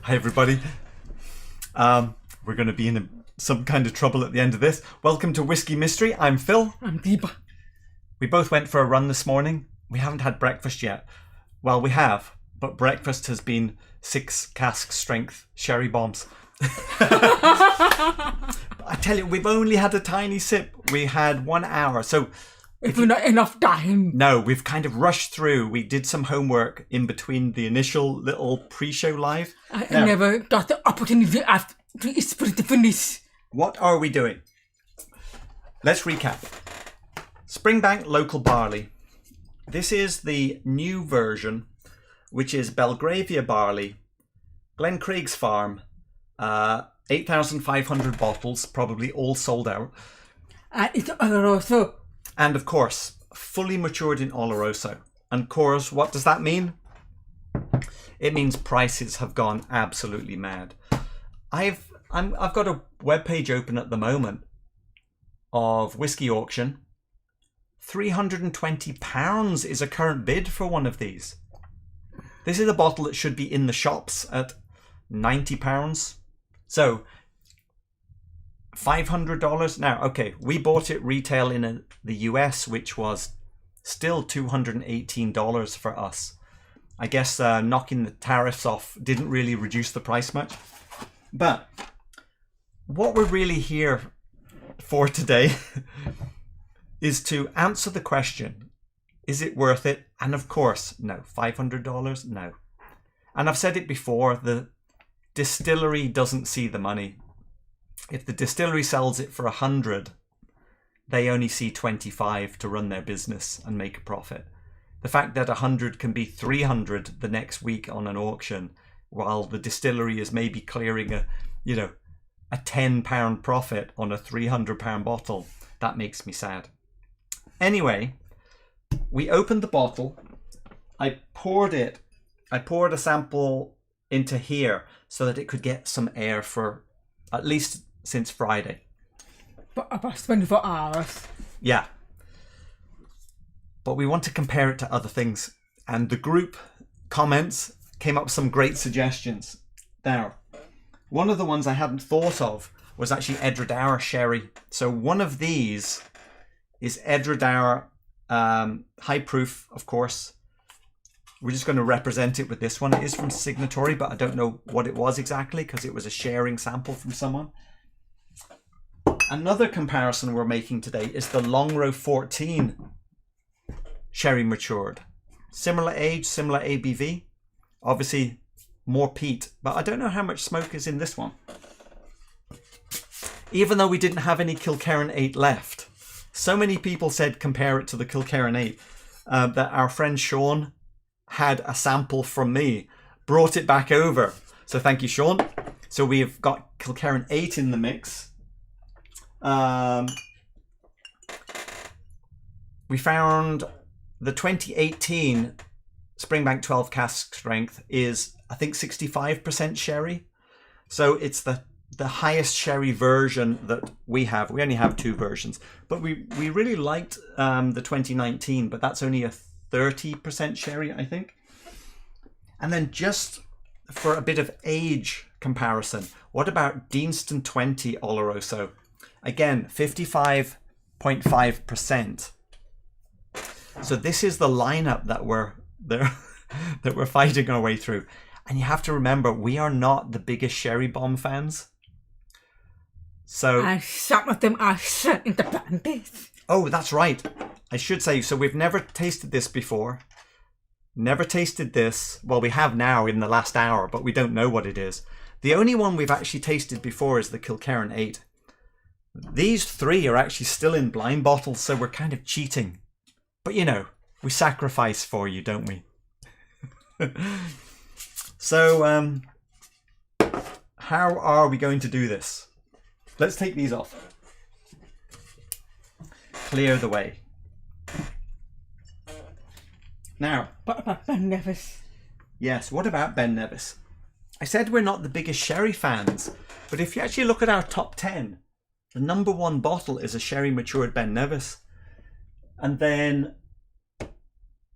Hi, everybody. We're going to be in some kind of trouble at the end of this. Welcome to Whisky Mystery. I'm Phil. I'm Deepa. We both went for a run this morning. We haven't had breakfast yet. Well, we have, but breakfast has been 6 cask strength sherry bombs. I tell you, we've only had a tiny sip. We had 1 hour. So if not enough time. No, we've kind of rushed through. We did some homework in between the initial little pre-show live. I never got the opportunity after it's pretty finish. What are we doing? Let's recap. Springbank Local Barley. This is the new version, which is Belgravia Barley, Glen Craig's Farm, 8,500 bottles, probably all sold out. It's Oloroso. And of course, fully matured in Oloroso. And of course, what does that mean? It means prices have gone absolutely mad. I've got a webpage open at the moment of Whisky Auction. £320 is a current bid for one of these. This is a bottle that should be in the shops at £90. So $500 now. Okay, we bought it retail in the US, which was still $218 for us. I guess knocking the tariffs off didn't really reduce the price much. But what we're really here for today is to answer the question, is it worth it? And of course, no. $500? No. And I've said it before, the distillery doesn't see the money. If the distillery sells it for 100, they only see 25 to run their business and make a profit. The fact that 100 can be 300 the next week on an auction, while the distillery is maybe clearing a £10 profit on a £300 bottle, that makes me sad. Anyway, we opened the bottle. I poured a sample into here so that it could get some air for at least since Friday. But about 24 hours. Yeah. But we want to compare it to other things. And the group comments came up with some great suggestions. Now, one of the ones I hadn't thought of was actually Edradour Sherry. So one of these is Edradour high proof, of course. We're just going to represent it with this one. It is from Signatory, but I don't know what it was exactly because it was a sharing sample from someone. Another comparison we're making today is the Longrow 14 sherry matured. Similar age, similar ABV. Obviously more peat, but I don't know how much smoke is in this one. Even though we didn't have any Kilkerran 8 left. So many people said compare it to the Kilkerran 8 that our friend Sean had a sample from me, brought it back over. So thank you, Sean. So we've got Kilkerran 8 in the mix. We found the 2018 Springbank 12 cask strength is, I think, 65% sherry. So it's the highest sherry version that we have. We only have 2 versions, but we really liked the 2019, but that's only a 30% sherry, I think. And then just for a bit of age comparison, what about Deanston 20 Oloroso? Again, 55.5%. So this is the lineup that we're fighting our way through. And you have to remember, we are not the biggest sherry bomb fans. So And some of them are in the bandits. Oh, that's right. I should say, so we've never tasted this before. Never tasted this. Well, we have now in the last hour, but we don't know what it is. The only one we've actually tasted before is the Kilkerran 8. These 3 are actually still in blind bottles, so we're kind of cheating. But we sacrifice for you, don't we? So, how are we going to do this? Let's take these off. Clear the way. Now, What about Ben Nevis? yes, what about Ben Nevis? I said we're not the biggest sherry fans, but if you actually look at our top 10, the number 1 bottle is a sherry matured Ben Nevis. And then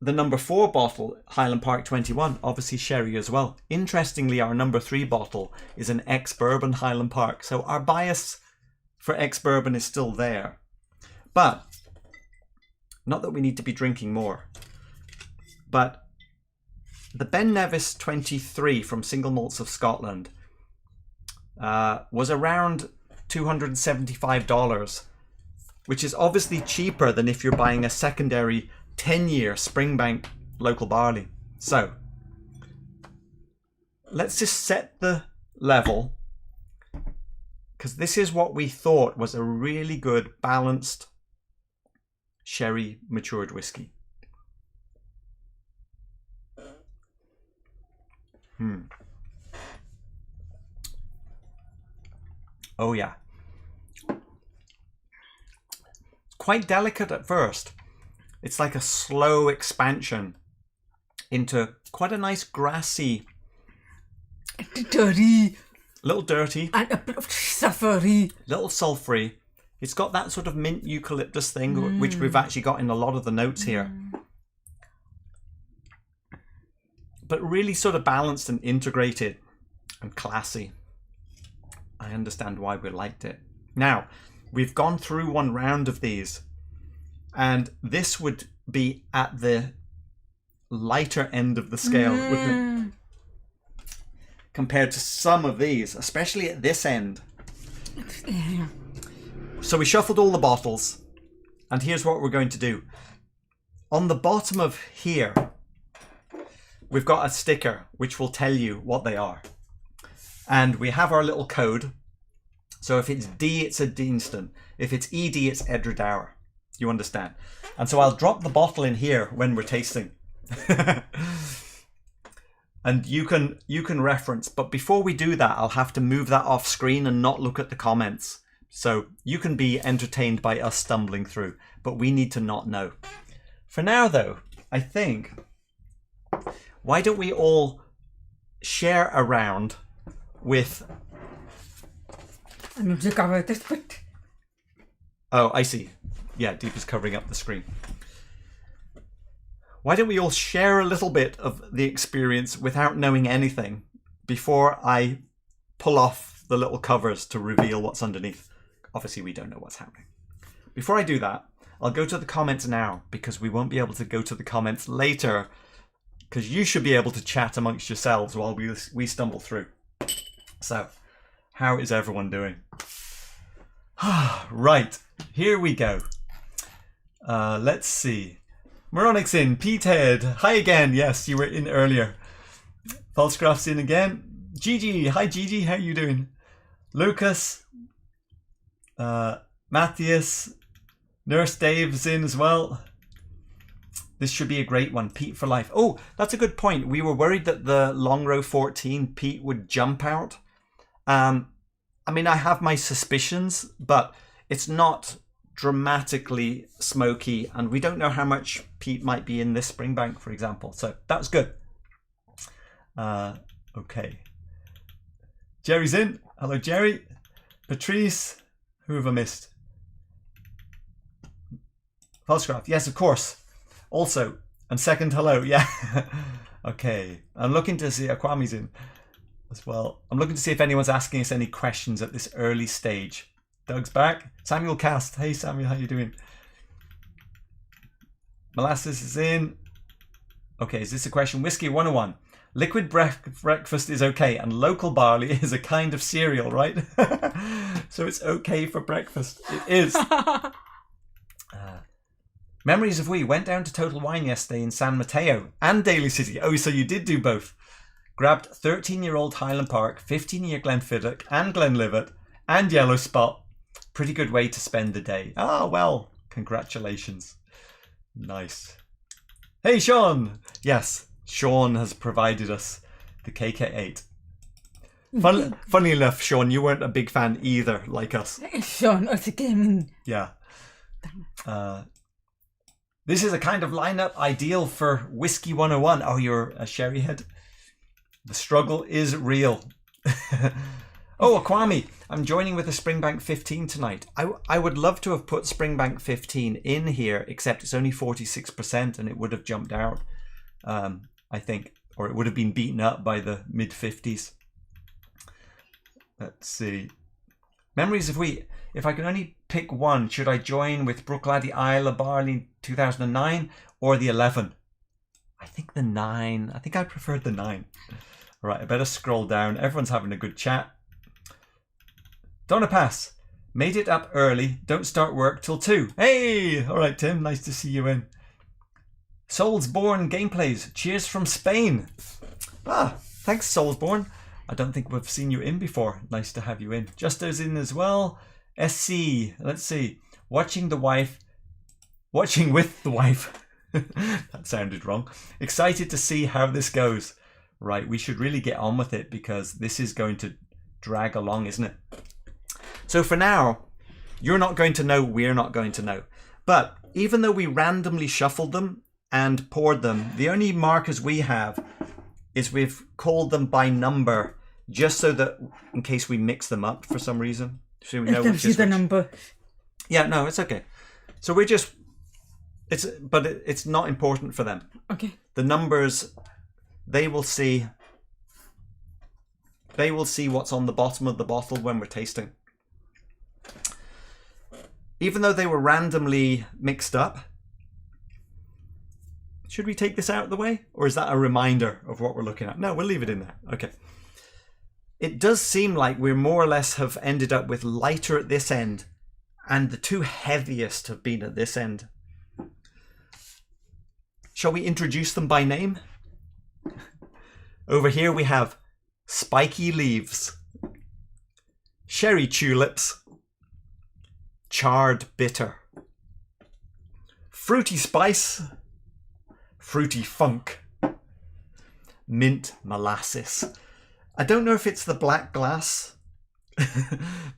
the number 4 bottle, Highland Park 21, obviously sherry as well. Interestingly, our number 3 bottle is an ex-bourbon Highland Park. So our bias for ex-bourbon is still there. But, not that we need to be drinking more, but the Ben Nevis 23 from Single Malts of Scotland was around $275, which is obviously cheaper than if you're buying a secondary 10-year Springbank local barley. So let's just set the level, because this is what we thought was a really good balanced sherry matured whiskey. Oh yeah. Quite delicate at first. It's like a slow expansion into quite a nice grassy, Dirty. little dirty, And a bit of sulfury. little sulfury. It's got that sort of mint eucalyptus thing, which we've actually got in a lot of the notes here. But really sort of balanced and integrated and classy. I understand why we liked it. Now, we've gone through one round of these, and this would be at the lighter end of the scale, wouldn't it? Compared to some of these, especially at this end. So we shuffled all the bottles, and here's what we're going to do. On the bottom of here, we've got a sticker which will tell you what they are. And we have our little code. So if it's D, it's a Deanston. If it's ED, it's Edradour. You understand? And so I'll drop the bottle in here when we're tasting. And you can reference. But before we do that, I'll have to move that off screen and not look at the comments. So you can be entertained by us stumbling through. But we need to not know. For now, though, I think, why don't we all share around with... I'm going to cover this bit. Oh, I see. Yeah, Deep is covering up the screen. Why don't we all share a little bit of the experience without knowing anything before I pull off the little covers to reveal what's underneath? Obviously, we don't know what's happening. Before I do that, I'll go to the comments now, because we won't be able to go to the comments later, because you should be able to chat amongst yourselves while we stumble through. So, how is everyone doing? Right, here we go. Let's see. Moronix in, Petehead, hi again. Yes, you were in earlier. Falscraft's in again. Gigi, hi Gigi, how you doing? Lucas, Matthias, Nurse Dave's in as well. This should be a great one. Pete for life. Oh, that's a good point. We were worried that the Longrow 14 Pete would jump out. I mean, I have my suspicions, but it's not dramatically smoky, and we don't know how much peat might be in this Springbank, for example. So that's good. Okay. Jerry's in. Hello, Jerry. Patrice. Who have I missed? Falscraft. Yes, of course. Also, and second hello. Yeah. Okay. I'm looking to see Aquami's in as well. I'm looking to see if anyone's asking us any questions at this early stage. Doug's back. Samuel Cast. Hey Samuel, how you doing? Molasses is in. Okay, is this a question? Whiskey 101. Liquid breakfast is okay, and local barley is a kind of cereal, right? So it's okay for breakfast. It is. Memories of we went down to Total Wine yesterday in San Mateo and Daly City. Oh, so you did do both. Grabbed 13-year-old Highland Park, 15-year Glenfiddich and Glenlivet and Yellow Spot. Pretty good way to spend the day. Ah, well, congratulations. Nice. Hey, Sean. Yes, Sean has provided us the KK8. Funny enough, Sean, you weren't a big fan either, like us. Sean, it's a gaming. Yeah. This is a kind of lineup ideal for Whiskey 101. Oh, you're a sherry head? The struggle is real. Oh, Kwame, I'm joining with the Springbank 15 tonight. I would love to have put Springbank 15 in here, except it's only 46% and it would have jumped out, I think. Or it would have been beaten up by the mid-50s. Let's see. Memories, if I can only pick one, should I join with Brookladdy Isla Barley 2009 or the 11? I think the 9. I think I preferred the 9. All right, I better scroll down. Everyone's having a good chat. Donna Pass, made it up early. Don't start work till 2. Hey! All right, Tim, nice to see you in. Soulsborne Gameplays, cheers from Spain. Ah, thanks, Soulsborne. I don't think we've seen you in before. Nice to have you in. Justo's in as well. SC, let's see. Watching with the wife. That sounded wrong. Excited to see how this goes. Right, we should really get on with it because this is going to drag along, isn't it? So for now, you're not going to know, we're not going to know. But even though we randomly shuffled them and poured them, the only markers we have is we've called them by number, just so that in case we mix them up for some reason. So we know which is the which. number. Yeah, no, it's okay. So we're just, it's not important for them. Okay. The numbers, they will see what's on the bottom of the bottle when we're tasting. Even though they were randomly mixed up, should we take this out of the way? Or is that a reminder of what we're looking at? No, we'll leave it in there. Okay. It does seem like we more or less have ended up with lighter at this end, and the two heaviest have been at this end. Shall we introduce them by name? Over here we have Spiky Leaves, Sherry Tulips, Charred Bitter, Fruity Spice, Fruity Funk, Mint Molasses. I don't know if it's the black glass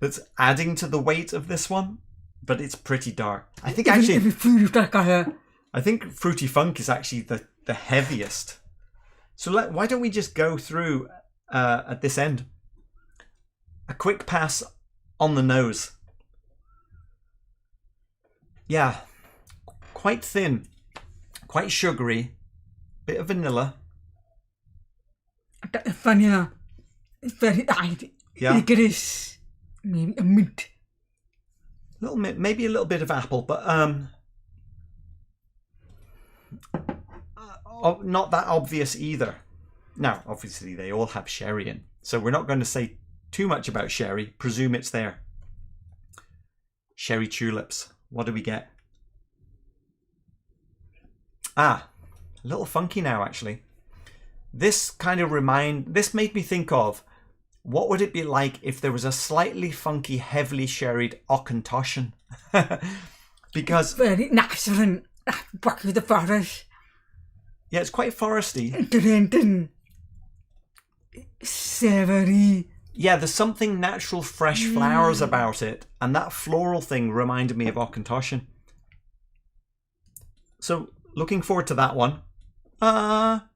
that's adding to the weight of this one, but it's pretty dark. I think actually, I think Fruity Funk is actually the heaviest. So why don't we just go through at this end? A quick pass on the nose. Yeah, quite thin, quite sugary, bit of vanilla. Vanilla. It's very Yeah. licorice. Maybe a mint. Little mint, maybe a little bit of apple, but not that obvious either. Now, obviously, they all have sherry in, so we're not going to say too much about sherry. Presume it's there. Sherry tulips. What do we get? Ah, a little funky now, actually. This made me think of what would it be like if there was a slightly funky, heavily sherried Auchentoshan? Because very natural. Back with the forest. Yeah, it's quite foresty. Drinking. Savoury. Yeah, there's something natural, fresh flowers about it, and that floral thing reminded me of Auchentoshan. So, looking forward to that one. Not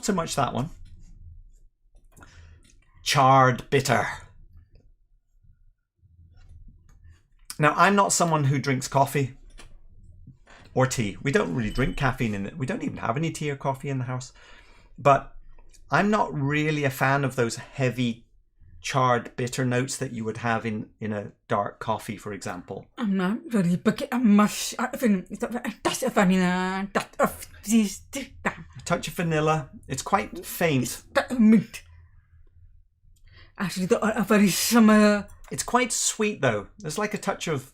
so much that one. Charred Bitter. Now, I'm not someone who drinks coffee or tea. We don't really drink caffeine in it. We don't even have any tea or coffee in the house. But I'm not really a fan of those heavy, charred, bitter notes that you would have in a dark coffee, for example. I'm not really big. I must. A touch of vanilla. A touch of vanilla. It's quite faint. Mint. Actually, they are very similar. It's quite sweet, though. There's like a touch of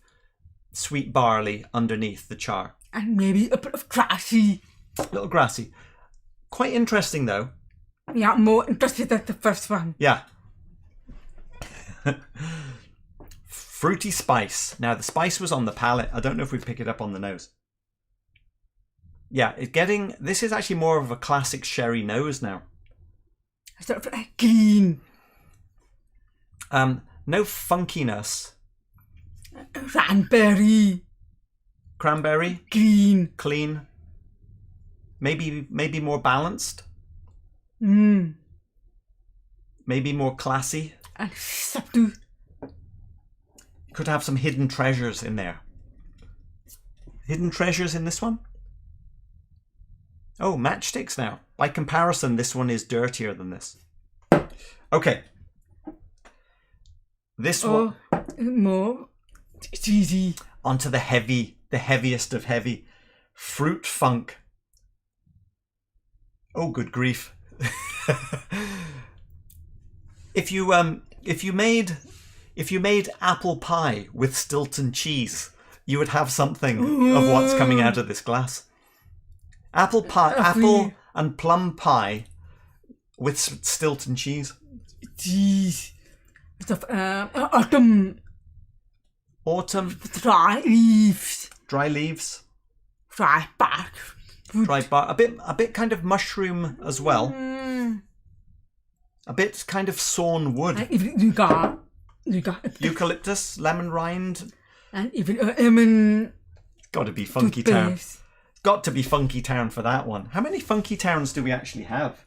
sweet barley underneath the char. And maybe a bit of grassy. A little grassy. Quite interesting, though. Yeah, more interested than the first one. Yeah. Fruity Spice. Now, the spice was on the palate. I don't know if we pick it up on the nose. Yeah, this is actually more of a classic sherry nose now. Sort of clean. No funkiness. Cranberry. Cranberry. Clean. Maybe more balanced. Maybe more classy. and subtle. Could have some hidden treasures in there. Hidden treasures in this one? Oh, matchsticks now. By comparison, this one is dirtier than this. Okay. This one. More. It's easy. Onto the heaviest of heavy. Fruit funk. Oh, good grief. If you made apple pie with Stilton cheese, you would have something of what's coming out of this glass. Apple and plum pie with Stilton cheese. Cheese. Autumn. Dry leaves. Dry leaves. Dry bark. Dry bark. A bit kind of mushroom as well. A bit kind of sawn wood. You got eucalyptus, lemon rind. And even lemon. Got to be Funky Town. Got to be Funky Town for that one. How many Funky Towns do we actually have?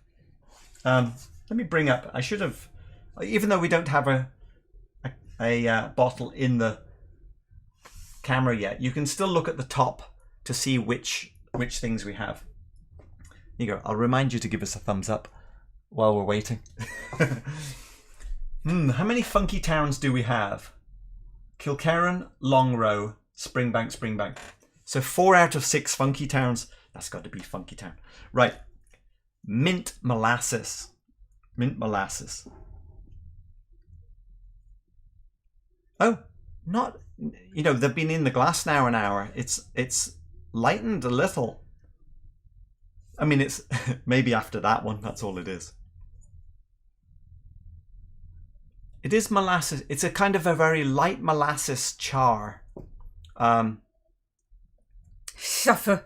Let me bring up. I should have, even though we don't have a bottle in the camera yet, you can still look at the top to see which things we have. Here you go. I'll remind you to give us a thumbs up while we're waiting. How many Funky Towns do we have? Kilkerran, Longrow, Springbank. So 4 out of 6 Funky Towns. That's got to be Funky Town. Right. Mint molasses. Oh, not, they've been in the glass now an hour. It's lightened a little. I mean, it's maybe after that one, that's all it is. It is molasses. It's a kind of a very light molasses char. Sulfur.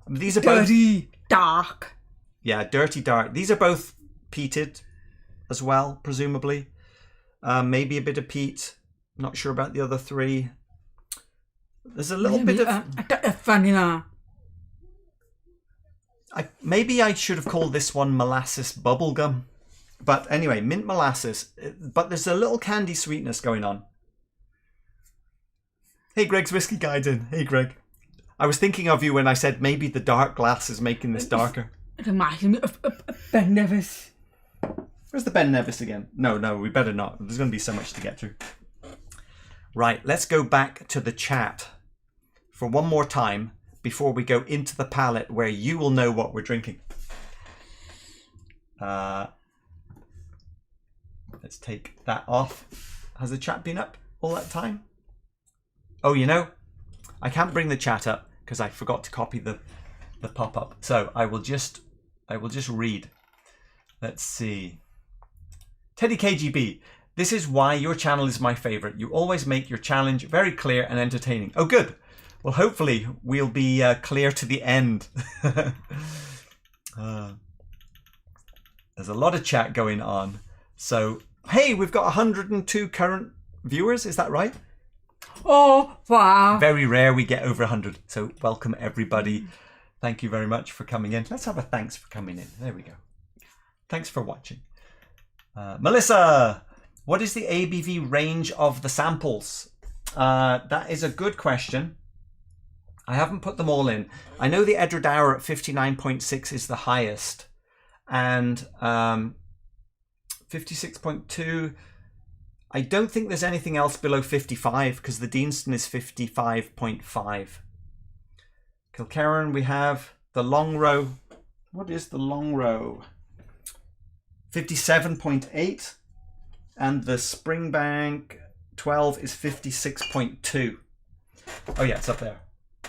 These are dirty, dark. Yeah, dirty, dark. These are both peated as well, presumably. Maybe a bit of peat. Not sure about the other 3. There's a little bit of vanilla. Maybe I should have called this one molasses bubblegum. But anyway, mint molasses. But there's a little candy sweetness going on. Hey, Greg's Whiskey Guide in. Hey, Greg. I was thinking of you when I said maybe the dark glass is making this darker. It reminds me of Ben Nevis. Where's the Ben Nevis again? No, we better not. There's going to be so much to get through. Right, let's go back to the chat for one more time before we go into the palette where you will know what we're drinking. Let's take that off. Has the chat been up all that time? Oh, I can't bring the chat up because I forgot to copy the pop-up. So I will just read. Let's see. Teddy KGB, this is why your channel is my favorite. You always make your challenge very clear and entertaining. Oh, good. Well, hopefully we'll be clear to the end. There's a lot of chat going on. So, hey, we've got 102 current viewers. Is that right? Oh, wow. Very rare we get over 100. So welcome, everybody. Thank you very much for coming in. Let's have a thanks for coming in. There we go. Thanks for watching. Melissa, what is the ABV range of the samples? That is a good question. I haven't put them all in. I know the Edradour at 59.6 is the highest. And 56.2... I don't think there's anything else below 55 because the Deanston is 55.5. Kilkerran, we have the Longrow. What is the Longrow? 57.8. And the Springbank 12 is 56.2. Oh yeah, it's up there.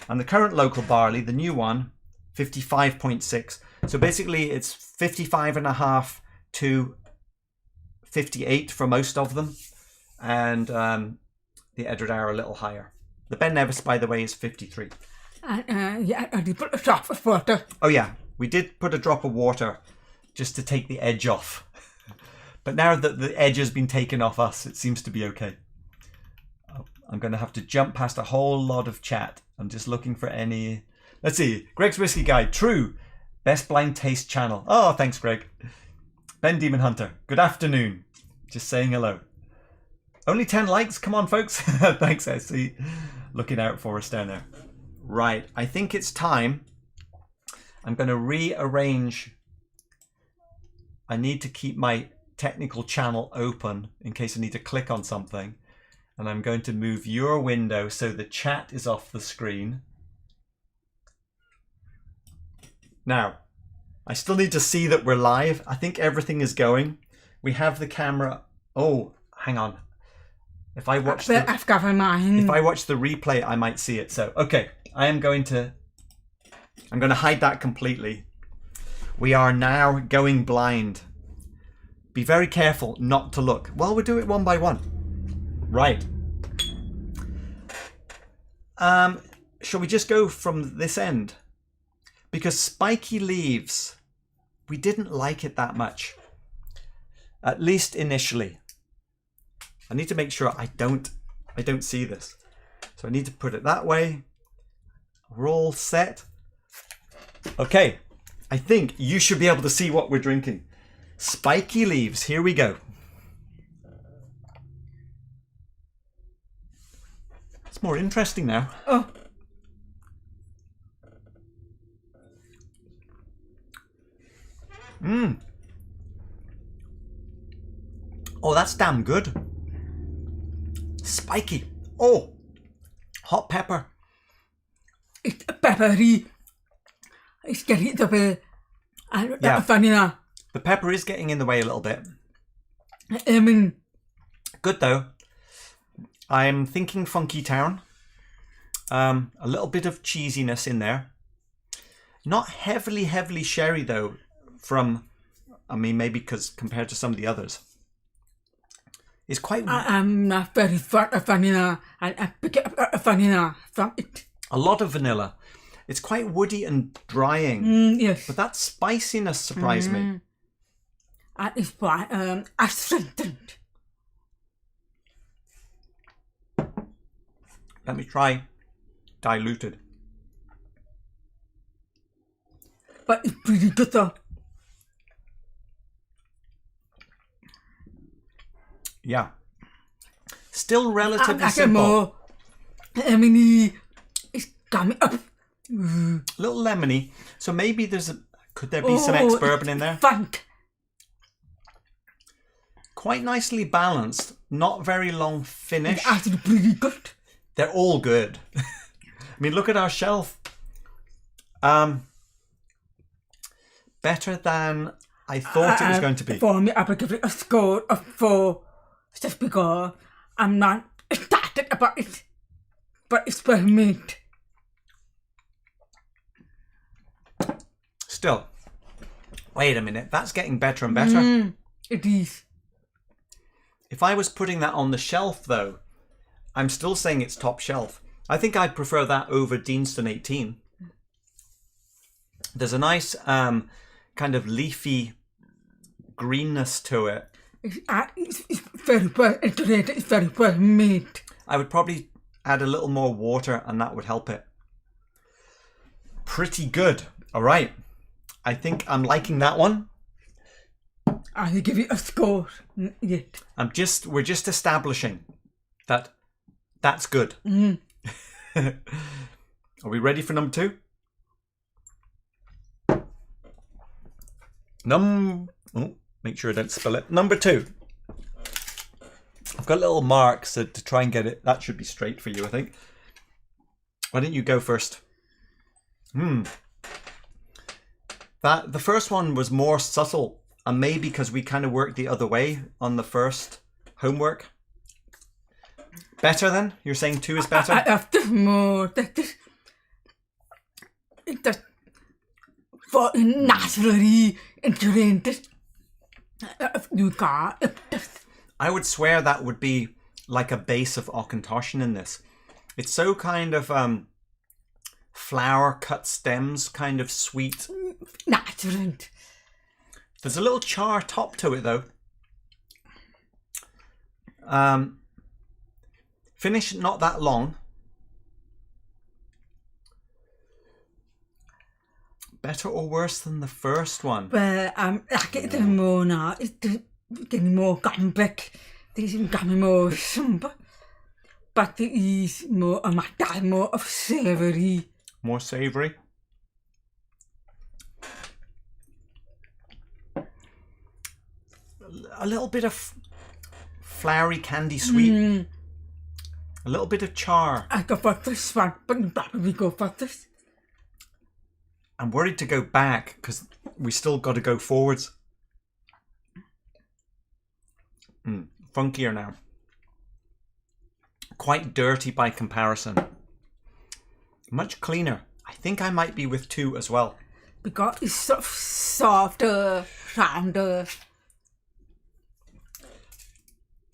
And the current local barley, the new one, 55.6. So basically it's 55.5 to 58 for most of them. And the Edradour a little higher. The Ben Nevis, by the way, is 53. Yeah, and you put a drop of water. Oh yeah, we did put a drop of water just to take the edge off. But now that the edge has been taken off us, it seems to be okay. I'm going to have to jump past a whole lot of chat. I'm just looking for any... Let's see. Greg's Whiskey Guide. True. Best blind taste channel. Oh, thanks, Greg. Ben Demon Hunter, good afternoon. Just saying hello. Only 10 likes? Come on, folks. Thanks, SC. Looking out for us down there. Right, I think it's time. I'm going to rearrange. I need to keep my technical channel open in case I need to click on something. And I'm going to move your window so the chat is off the screen. Now, I still need to see that we're live. I think everything is going. We have the camera. Oh, hang on. If I watch the replay, I might see it. So, okay, I'm going to hide that completely. We are now going blind. Be very careful not to look. Well, we'll do it one by one. Right. Shall we just go from this end? Because spiky leaves, we didn't like it that much. At least initially. I need to make sure I don't see this. So I need to put it that way. We're all set. Okay. I think you should be able to see what we're drinking. Spiky leaves. Here we go. It's more interesting now. Oh. Oh, that's damn good. Spiky. Oh, hot pepper. It's peppery. It's getting the vanilla. The pepper is getting in the way a little bit. Good though. I'm thinking Funky Town. A little bit of cheesiness in there. Not heavily sherry though. Maybe because compared to some of the others. It's quite... I'm not very vanilla. I pick up vanilla from it. A lot of vanilla. It's quite woody and drying. Yes. But that spiciness surprised me. And it's strengthened. Let me try diluted. But it's pretty good though. Yeah. Still relatively simple. It's coming up. A little lemony. So maybe could there be some ex-bourbon in there? Funk. Quite nicely balanced. Not very long finish. It's actually pretty good. They're all good. I mean, look at our shelf. Better than I thought it was going to be. For me, I would give it a score of 4. Just because I'm not excited about it. But it's well made. Still. Wait a minute. That's getting better and better. It is. If I was putting that on the shelf, though, I'm still saying it's top shelf. I think I'd prefer that over Deanston 18. There's a nice kind of leafy greenness to it. It's very well integrated. It's very well made. I would probably add a little more water and that would help it. Pretty good. All right. I think I'm liking that one. I'll give it a score yet. We're just establishing that that's good. Are we ready for number 2? Make sure I don't spill it. Number 2. I've got little marks to try and get it. That should be straight for you, I think. Why don't you go first? The first one was more subtle, and maybe because we kind of worked the other way on the first homework. Better then? You're saying 2 is better? After more, that's for naturally integrated. I would swear that would be like a base of Auchentoshan in this. It's so kind of flower cut stems, kind of sweet. Natural. There's a little char top to it though. Finish not that long. better or worse than the first one? Well, I get the more now. It's getting more gambic. There's getting more somber. But there is more of savoury. More savoury? A little bit of flowery candy sweet. A little bit of char. I go for this one, but you probably go for this. I'm worried to go back because we still got to go forwards. Funkier now. Quite dirty by comparison. Much cleaner. I think I might be with 2 as well. Because it's sort of softer, rounder.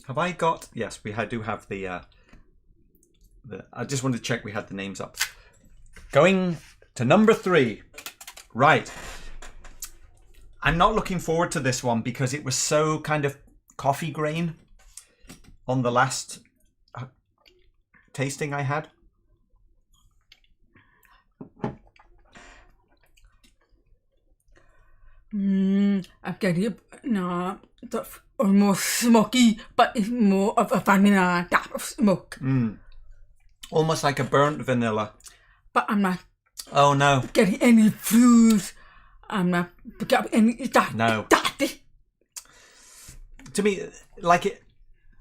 Have I got... Yes, we do have the... I just wanted to check we had the names up. Going to number 3. Right. I'm not looking forward to this one because it was so kind of coffee grain on the last tasting I had. I'm getting almost smoky, but it's more of a vanilla type of smoke. Almost like a burnt vanilla. But I'm not Oh no. getting any fruit. I'm not getting any No. that. To me, like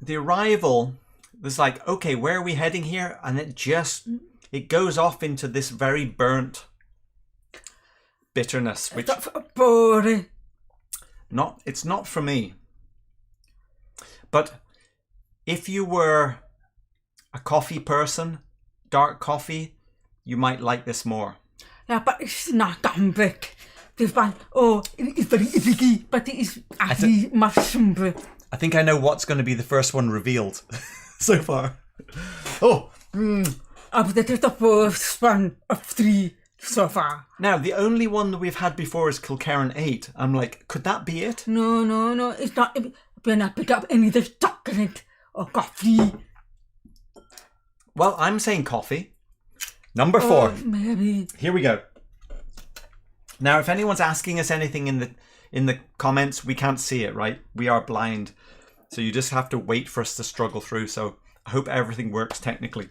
the arrival, there's like, okay, where are we heading here? And it goes off into this very burnt bitterness, which boring. it's not for me. But if you were a coffee person, dark coffee, you might like this more. Yeah, but it's not gambic. This one, it's very icky, but it is actually much simpler. I think I know what's going to be the first one revealed so far. Oh! That is the first one of 3 so far. Now, the only one that we've had before is Kilkerran 8. I'm like, could that be it? No, it's not. We're not pick up any of the chocolate or coffee. Well, I'm saying coffee. Number 4. Maybe. Here we go. Now, if anyone's asking us anything in the comments, we can't see it, right? We are blind. So you just have to wait for us to struggle through. So I hope everything works technically.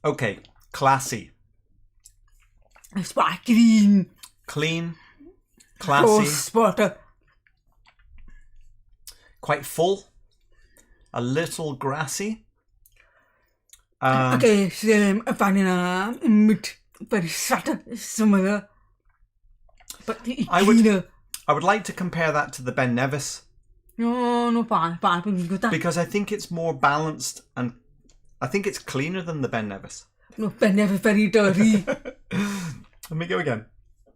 Okay, classy. It's white green. Clean, classy, Rose water. quite full, a little grassy. Okay, same vanilla, very subtle, similar. But I would like to compare that to the Ben Nevis. No, bad, Because I think it's more balanced and I think it's cleaner than the Ben Nevis. No, but never very dirty. Let me go again.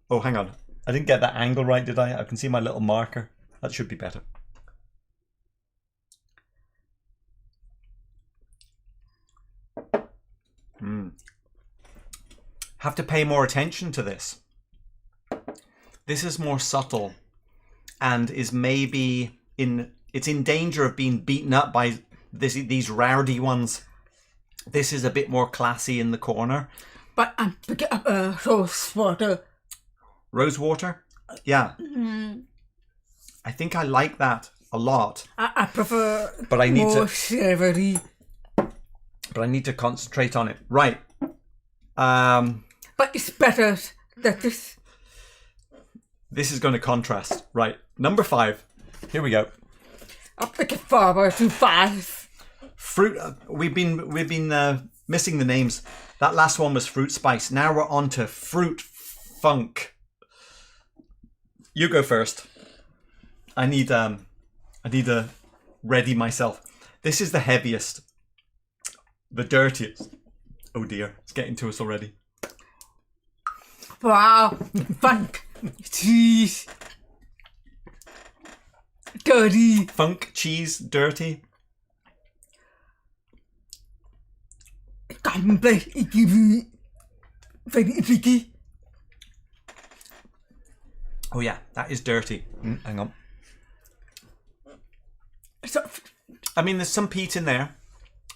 Oh, hang on. I didn't get that angle right, did I? I can see my little marker. That should be better. Have to pay more attention to this. This is more subtle and is maybe it's in danger of being beaten up by these rowdy ones. This is a bit more classy in the corner. But I'm picking up rose water. Rose water? Yeah. I think I like that a lot. I prefer But I need more to savoury. But I need to concentrate on it. Right. But it's better that this. This is going to contrast. Right. Number 5. Here we go. I'll pick it forward to 5. Fruit. We've been missing the names. That last one was fruit spice. Now we're on to fruit funk. You go first. I need to ready myself. This is the heaviest. The dirtiest. Oh dear, it's getting to us already. Wow, funk, cheese, dirty. Funk, cheese, dirty. Gamble, icky, very icky. Oh yeah, that is dirty. Hang on. So, I mean, there's some peat in there.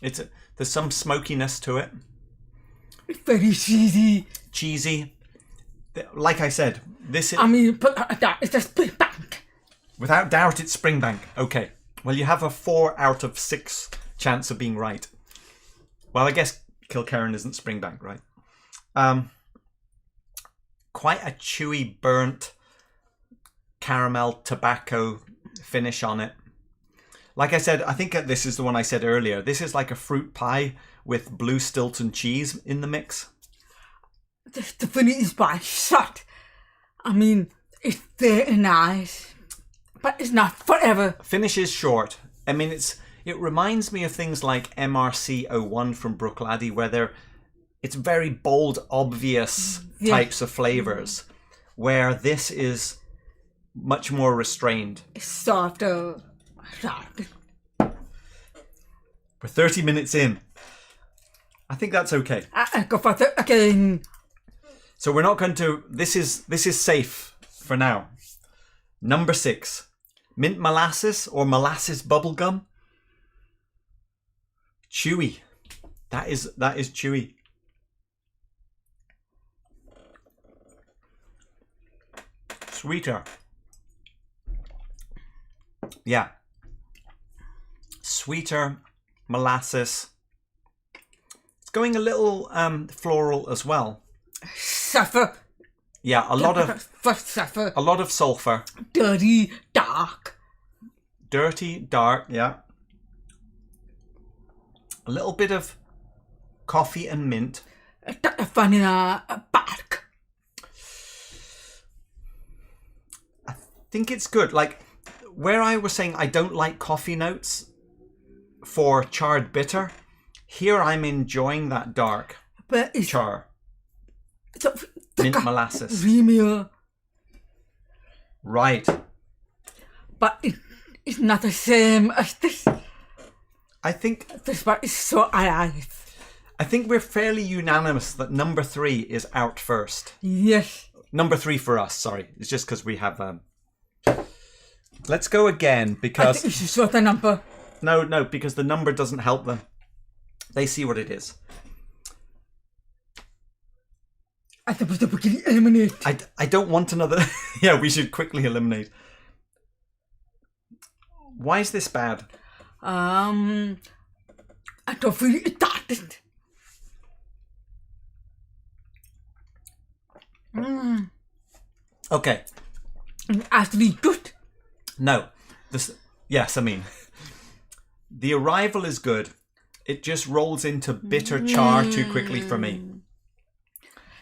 There's some smokiness to it. Very cheesy. Cheesy. Like I said, this is... I mean, but that is a Springbank. Without doubt, it's Springbank. Okay. Well, you have a 4 out of 6 chance of being right. Well, I guess Kilkerran isn't Springbank, right? Quite a chewy, burnt caramel tobacco finish on it. Like I said, I think this is the one I said earlier. This is like a fruit pie with blue Stilton cheese in the mix. The finish is by shot. I mean, it's very nice, but it's not forever. Finish is short. I mean, it reminds me of things like MRC01 from Bruichladdich, where it's very bold, obvious types of flavors, where this is much more restrained. It's softer. We're 30 minutes in. I think that's okay. I go for it again. So we're not going to... This is safe for now. Number 6. Mint molasses or molasses bubblegum. Chewy. That is chewy. Sweeter. Yeah. Sweeter molasses. It's going a little floral as well. Sulfur. Yeah, a lot of sulfur. Dirty, dark. Dirty, dark, yeah. A little bit of coffee and mint. Vanilla bark. I think it's good. Like, where I was saying I don't like coffee notes for charred bitter, here I'm enjoying that dark But it's char. Mint molasses. Creamier. Right. But it's not the same as this. I think This one is so alive. I think we're fairly unanimous that number 3 is out first. Yes. Number 3 for us, sorry. It's just because we have... Let's go again, I because... think you should sort the number. No, because the number doesn't help them. They see what it is. I think we can eliminate. I don't want another... Yeah, we should quickly eliminate. Why is this bad? I don't feel it started. Okay. Actually good. No. Yes, I mean... The arrival is good. It just rolls into bitter char too quickly for me.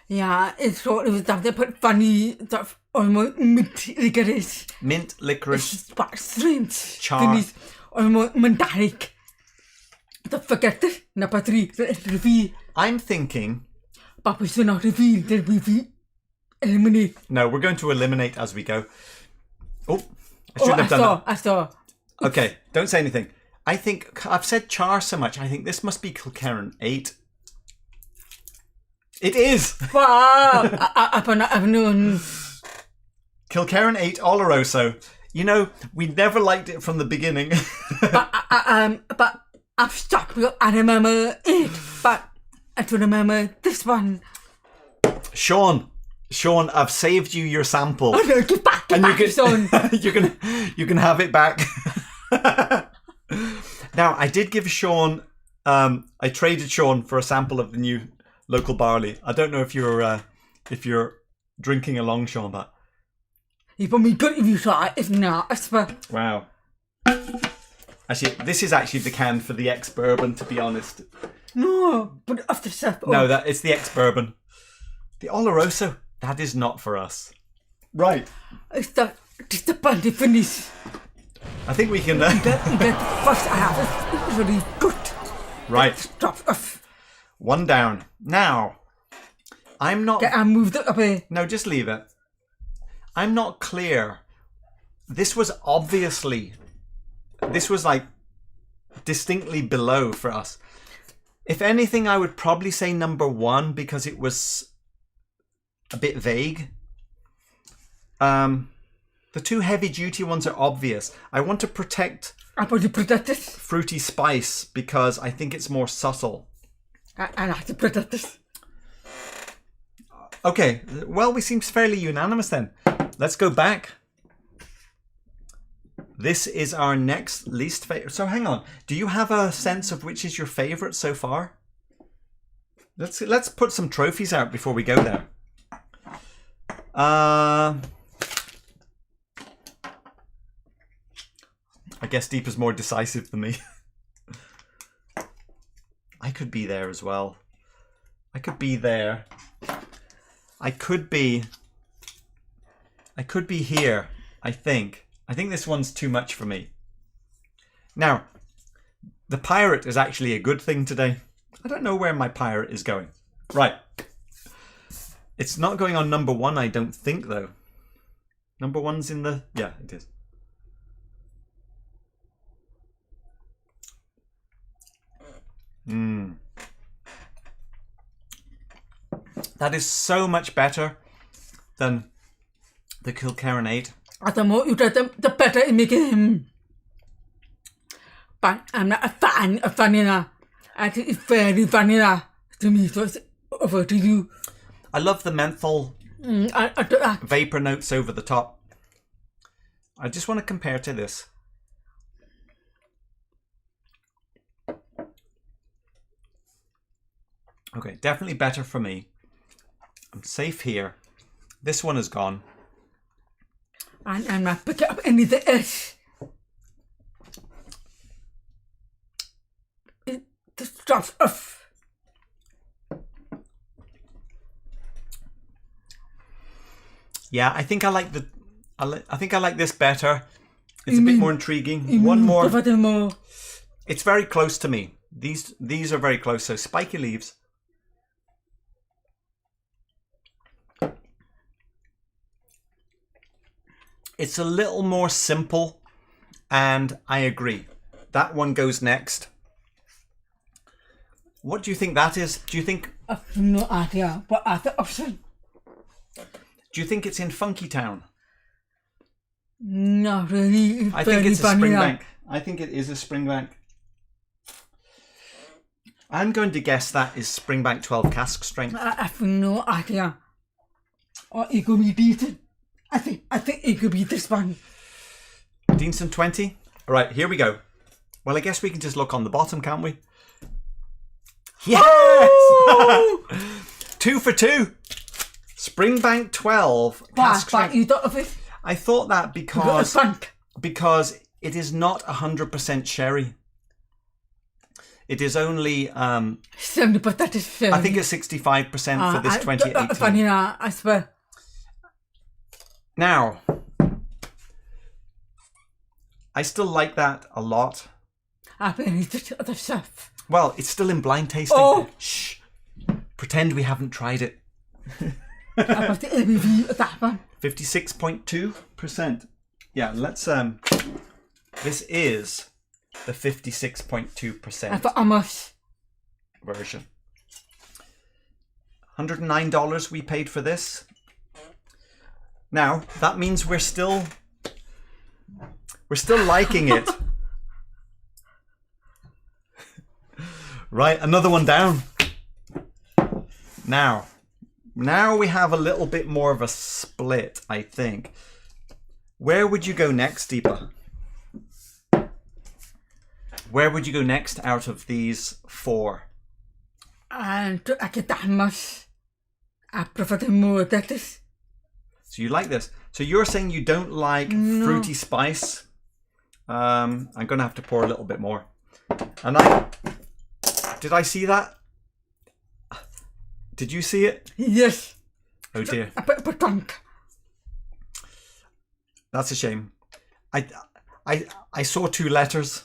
Yeah, it's sort of that they put funny stuff almost mint licorice. Mint, licorice, It's quite strange. char. It's almost metallic. Don't forget this. Number 3, the reveal. I'm thinking... But we should not reveal the reveal. Eliminate. No, we're going to eliminate as we go. Oh, I shouldn't have done that. I saw. Okay, don't say anything. I think... I've said char so much, I think this must be Kilkerran 8. It is! Wow! I've known. Kilkerran 8 Oloroso. You know, we never liked it from the beginning. But I've stuck because I remember it. But I don't remember this one. Sean, I've saved you your sample. Oh no, get back, son. you can have it back. Now, I did give Sean... I traded Sean for a sample of the new Local Barley. I don't know if you're drinking along, Sean, but... You put me good if you try. If not, I swear. Wow. Actually, this is actually the can for the ex-bourbon, to be honest. No, but after stuff. No, it's the ex-bourbon. The Oloroso, that is not for us. Right. It's the bunny finish. I think we can... That first I have is really good. Right. Stop off. 1 down. Now, I'm not... I moved it away. No, just leave it. I'm not clear. This was like distinctly below for us. If anything, I would probably say number 1 because it was a bit vague. The 2 heavy duty ones are obvious. I want to protect I put the potatoes. Fruity spice because I think it's more subtle. I like the potatoes. Okay, well, we seem fairly unanimous then. Let's go back. This is our next least favorite. So hang on. Do you have a sense of which is your favorite so far? Let's put some trophies out before we go there. I guess Deepa's more decisive than me. I could be there as well. I could be there. I could be here, I think. I think this one's too much for me. Now, the pirate is actually a good thing today. I don't know where my pirate is going. Right. It's not going on number 1, I don't think, though. Number 1's in the... Yeah, it is. That is so much better than the Kilkerran 8. The more you do them, the better it makes him. But I'm not a fan of vanilla. I think it's very vanilla to me, so it's over to you. I love the menthol I do that. vapor notes over the top. I just want to compare to this. Okay, definitely better for me. I'm safe here. This one is gone. And I'm not picking up anything else. It just drops off. Yeah, I think I like the. I think I like this better. It's a bit more intriguing. One more. It's very close to me. These are very close. So spiky leaves. It's a little more simple, and I agree. That one goes next. What do you think that is? Do you think... I have no idea, but I the option. Do you think it's in Funky Town? Not really. I think it's a Springbank. I think it is a Springbank. I'm going to guess that is Springbank 12 cask strength. I have no idea. Or it could be decent. I think it could be this one. Deanston 20? All right, here we go. Well, I guess we can just look on the bottom, can't we? Yes! Oh! 2 for 2. Springbank 12 cask strength. But you thought of it? I thought that because it is not 100% sherry. It is only 70%. That is sherry. I think it's 65% for this 2018. Vanilla, I swear. Now, I still like that a lot. I believe the other stuff. Well, it's still in blind tasting. Oh. Shh. Pretend we haven't tried it. About the ABV of that one. 56.2%. Yeah, let's this is the 56.2% almost version. $109 we paid for this. Now, that means we're still liking it. Right, another one down. Now we have a little bit more of a split, I think. Where would you go next, Deepa? Where would you go next out of these 4? And I get that much. I prefer the more that is. So you like this. So you're saying you don't like fruity spice. I'm going to have to pour a little bit more. And did I see that? Did you see it? Yes. Oh dear. But drunk. That's a shame. I saw 2 letters.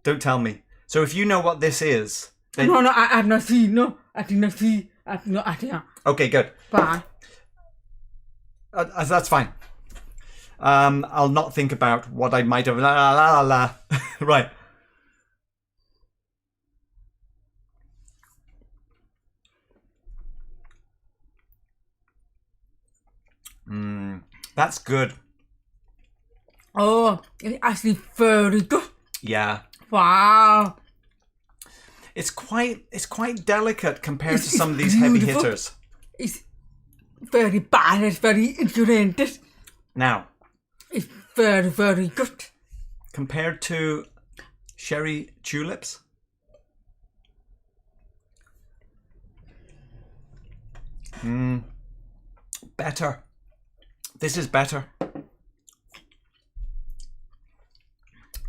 Don't tell me. So if you know what this is... Then... No, I have not seen. No, I did not see. I have no idea. Okay, good. Bye. That's fine. I'll not think about what I might have... Right. That's good. Oh, it's actually very good. Yeah. Wow. It's quite delicate compared to some of these beautiful. heavy hitters. It's very balanced, very integrated. Now, it's very, very good. Compared to sherry tulips. Better. This is better.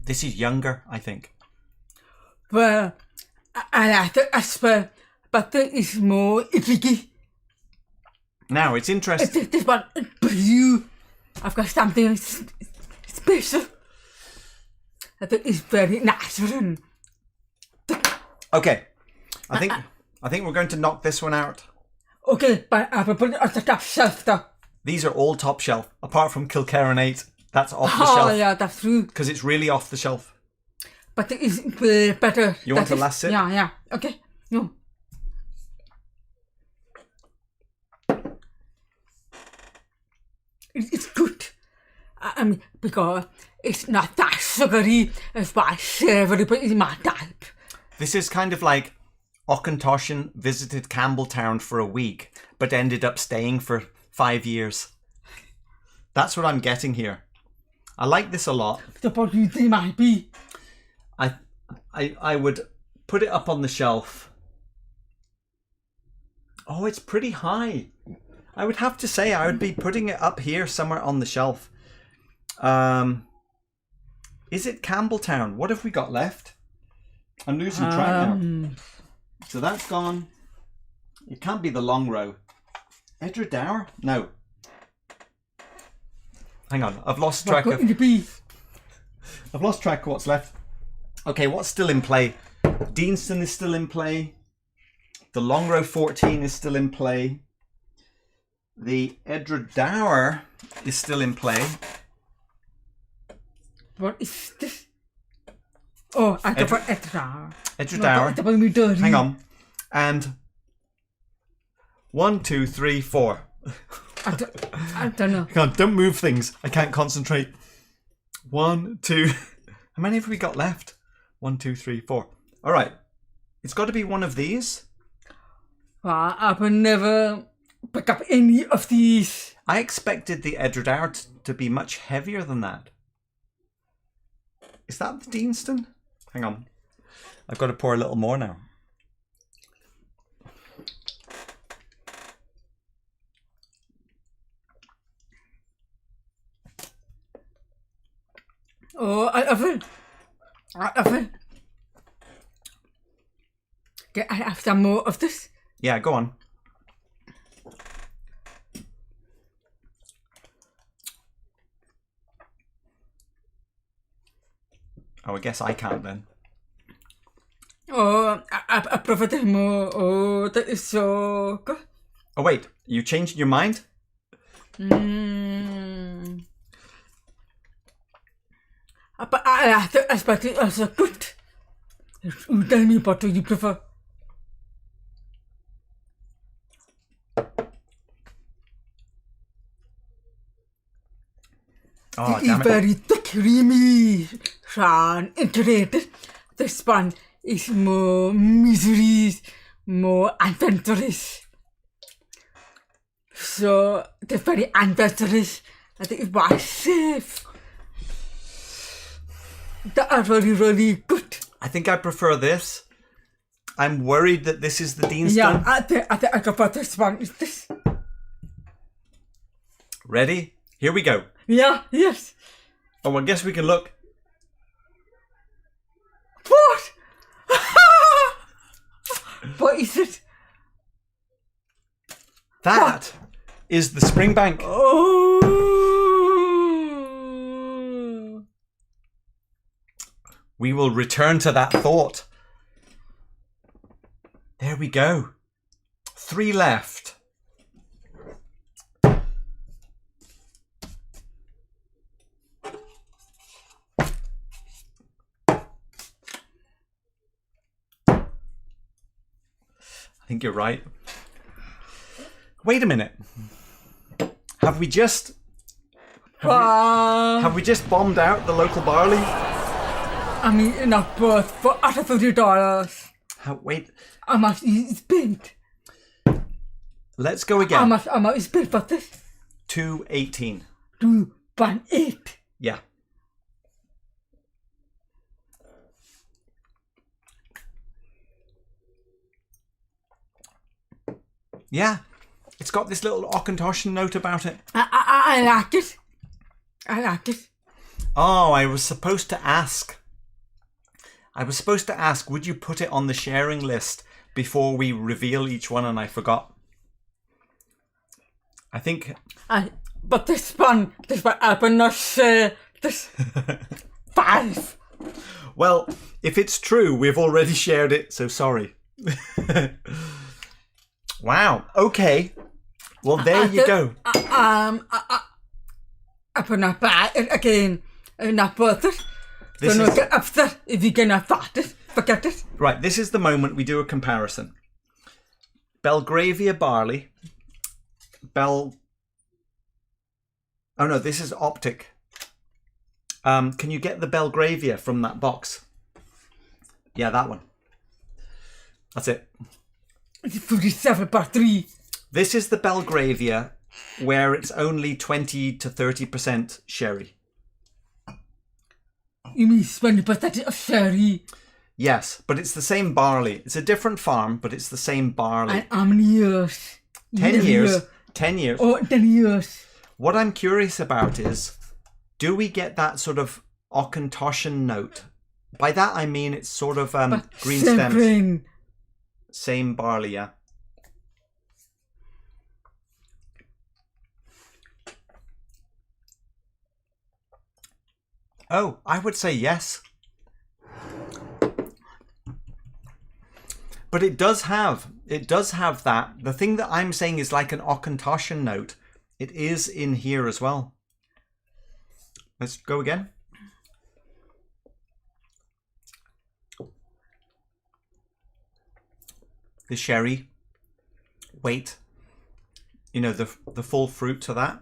This is younger, I think. Well, I like it as well, but there is more icky. Now, it's interesting. This one, blue. I've got something special. I think it's very natural. Okay. I think we're going to knock this one out. Okay, but I will put it on the top shelf though. These are all top shelf, apart from Kilkerran 8. That's off the Oh, shelf. yeah, that's true. Because it's really off the shelf. But it is better. You want the last sip? Yeah. Okay. No. It's good. I mean, because it's not that sugary, it's quite savoury, but it's my type. This is kind of like Auchentoshan visited Campbelltown for a week, but ended up staying for 5 years. That's what I'm getting here. I like this a lot. What do you think might be? I would put it up on the shelf. Oh, it's pretty high. I would have to say I would be putting it up here somewhere on the shelf. Is it Campbelltown? What have we got left? I'm losing track now. So that's gone. It can't be the Longrow. Edradour? No. Hang on, I've lost track of. I've lost track of what's left. Okay, what's still in play? Deanston is still in play. The Longrow 14 is still in play. The Edradour is still in play. What is this? Oh, I got Edradour. Edradour. Hang on. And 1, 2, 3, 4. I don't know. Hang on, don't move things. I can't concentrate. 1, 2. How many have we got left? 1, 2, 3, 4. All right. It's got to be one of these. Well, I will never pick up any of these. I expected the Edradour to be much heavier than that. Is that the Deanston? Hang on. I've got to pour a little more now. Oh, I will. Can I have some more of this? Yeah, go on. Oh, I guess I can't then. Oh, I prefer this more. Oh, that is so good. Oh, wait. You changed your mind? But I expect it also good. You tell me what do you prefer. Oh, It damn is it. very thick, creamy, and integrated. This one is more misery, more adventurous. So, it's very adventurous. I think it's very safe. They are really, really good. I think I prefer this. I'm worried that this is the Deanston. Yeah, I think I prefer this one. Is this? Ready? Here we go. Yeah, yes. Oh, I guess we can look. What? What is it? That is the Springbank. Oh. We will return to that thought. There we go. 3 left. I think you're right. Wait a minute. Have we just bombed out the local barley? I mean, not both, for under $30. Wait, How much is spent? let's go again. How much is spent for this? 2.18. 2.8. Yeah. Yeah. It's got this little Auchentoshan note about it. I like it. I like it. Oh, I was supposed to ask. Would you put it on the sharing list before we reveal each one, and I forgot. I think... But this one I will not share this 5. Well, if it's true, we've already shared it, so sorry. Wow, okay. Well, there you go. I will not buy it again. Not worth it. This Don't is... get upset if you cannot afford it. Forget it. Right, this is the moment we do a comparison. Belgravia barley. Oh no, this is Optic. Can you get the Belgravia from that box? Yeah, that one. That's it. It's 47.3. This is the Belgravia where it's only 20 to 30% sherry. You mean 20% of sherry? Yes, but it's the same barley. It's a different farm, but it's the same barley. And how many years? 10 years. 10 years. Oh, 10 years. What I'm curious about is, do we get that sort of Auchentoshan note? By that I mean it's sort of green stems. Grain. Same barley, yeah. Oh, I would say yes. But it does have that. The thing that I'm saying is like an Auchentoshan note. It is in here as well. Let's go again. The sherry. Weight. You know, the full fruit to that.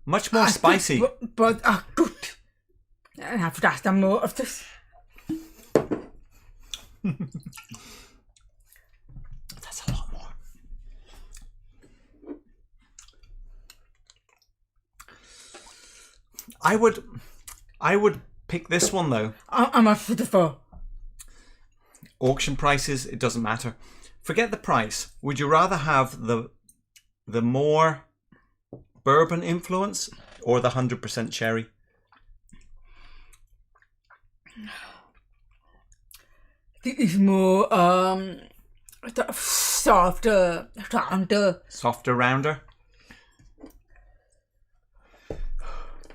Much more spicy. But good. And I've got some more of this. That's a lot more. I would pick this one though. How much for the 4? Auction prices, it doesn't matter. Forget the price. Would you rather have the more bourbon influence or the 100% sherry? This is more softer, rounder. Softer, rounder. I'm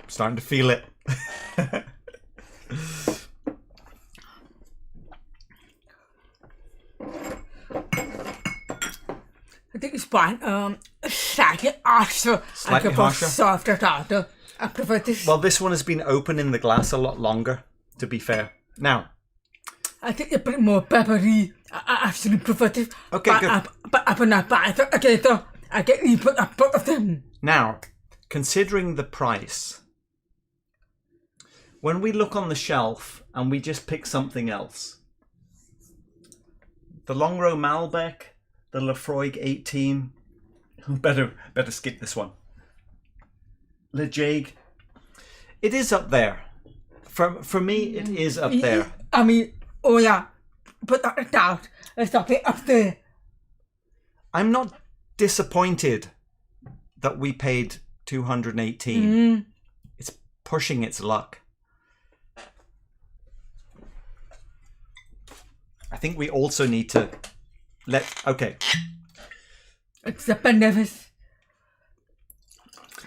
starting to feel it. I think it's fine. Slightly harsher. Slightly I prefer harsher? softer, rounder. I prefer this. Well, this one has been open in the glass a lot longer, to be fair. Now, I think a bit more peppery. I actually prefer this. Okay, but good. But I will not buy it again, though. I get you put a both of them. now, considering the price, when we look on the shelf and we just pick something else, the Longrow Malbec, the Lafroig 18, better skip this one. Le Jague, it is up there. For me, it is up there. I mean, oh yeah, but I doubt it's up there. I'm not disappointed that we paid 218. It's pushing its luck. I think we also need to okay. It's the Benevis.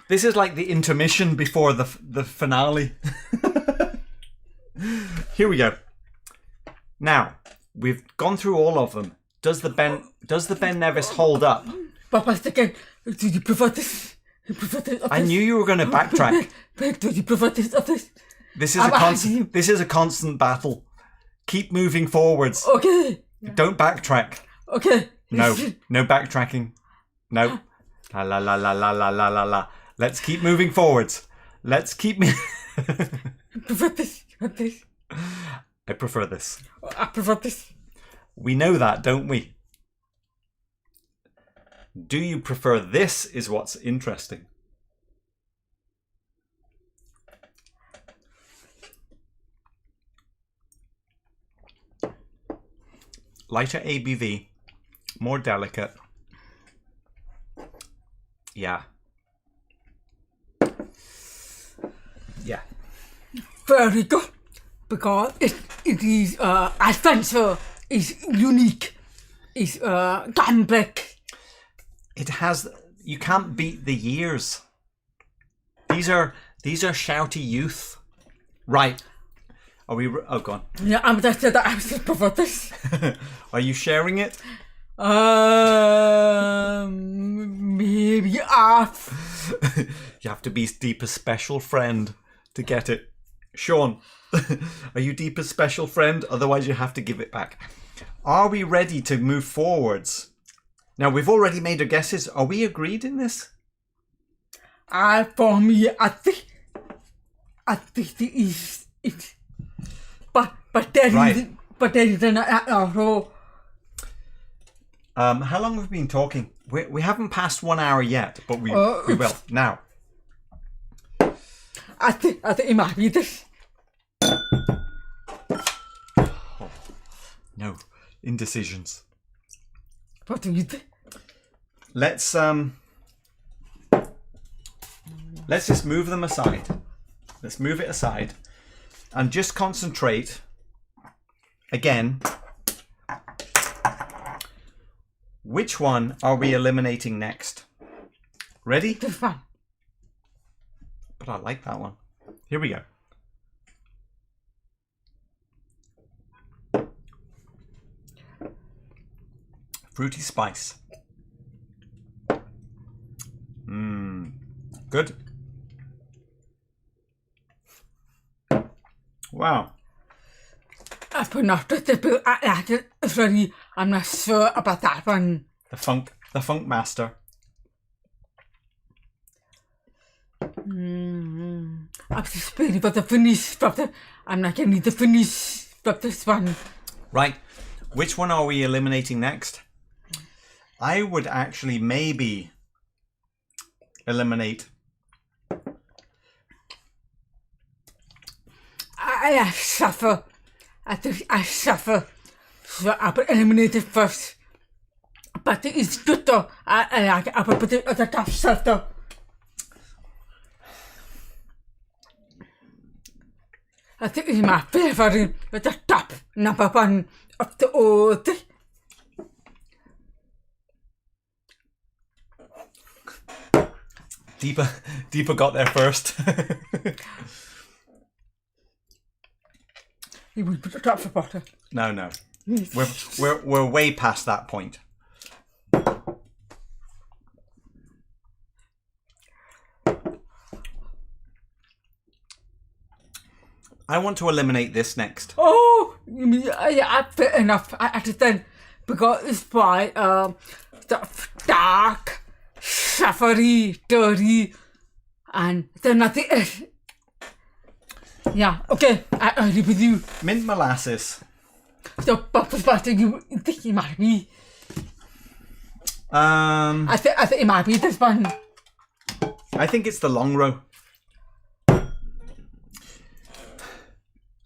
This is like the intermission before the finale. Here we go. Now, we've gone through all of them. Does the Ben Nevis hold up? But once again, do you prefer this? You prefer this? I knew you were going to backtrack. Do you prefer this of this? This is a constant battle. Keep moving forwards. Okay. Don't backtrack. Okay. No backtracking. No. La la la la la la la la la. Let's keep moving forwards. Let's keep prefer this. This. I prefer this. I prefer this. We know that, don't we? Do you prefer this is what's interesting. Lighter ABV, more delicate. Yeah. Yeah. Very good. Because it is, adventure is unique. It's gambling. It has, you can't beat the years. These are shouty youth. Right. Are we, oh, go on. Yeah, I'm just that I prefer this. Are you sharing it? Maybe half. You have to be Deepa's special friend to get it. Sean, are you Deepa's special friend? Otherwise you have to give it back. Are we ready to move forwards? Now, we've already made our guesses. Are we agreed in this? For me, I think it is it. But there Right. is, but there is an also. How long have we been talking? We haven't passed 1 hour yet, but we will now. I think it might be this. No, indecisions. What do you think? Let's just move them aside. Let's move it aside and just concentrate again. Which one are we eliminating next? Ready? This one. But I like that one. Here we go. Fruity spice. Good. Wow. But not the sorry, I'm not sure about that one. The funk master. I'm just waiting for the finish. I'm not getting the finish of this one. Right. Which one are we eliminating next? I would actually maybe eliminate. I suffer. I suffer. So I will eliminate it first. But it's good though. I like it. I will put it at the top shelf though. I think it's my favorite at the top. Number one of the old. Deepa got there first. You will put the top for butter. No. We're way past that point. I want to eliminate this next. Oh, yeah, fair enough. I understand because it's by the dark, suffery, dirty, and then nothing else. Yeah, okay, I agree with you. Mint molasses. So, but you think it might be? I think it might be this one. I think it's the Longrow.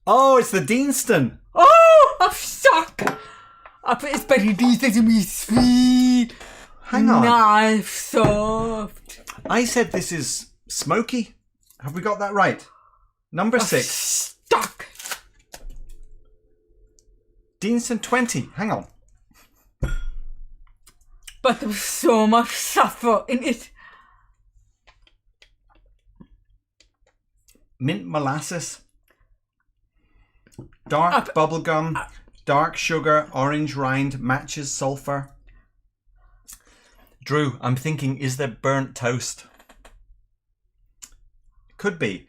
Oh, it's the Deanston. Oh, I'm shocked. I bet it's very decent to be sweet. Hang on. Nice, soft. I said this is smoky. Have we got that right? Number 6. Stuck. Deanston 20. Hang on. But there's so much suffer in it. Mint molasses. Dark bubblegum. Dark sugar. Orange rind. Matches sulfur. Drew, I'm thinking, is there burnt toast? Could be.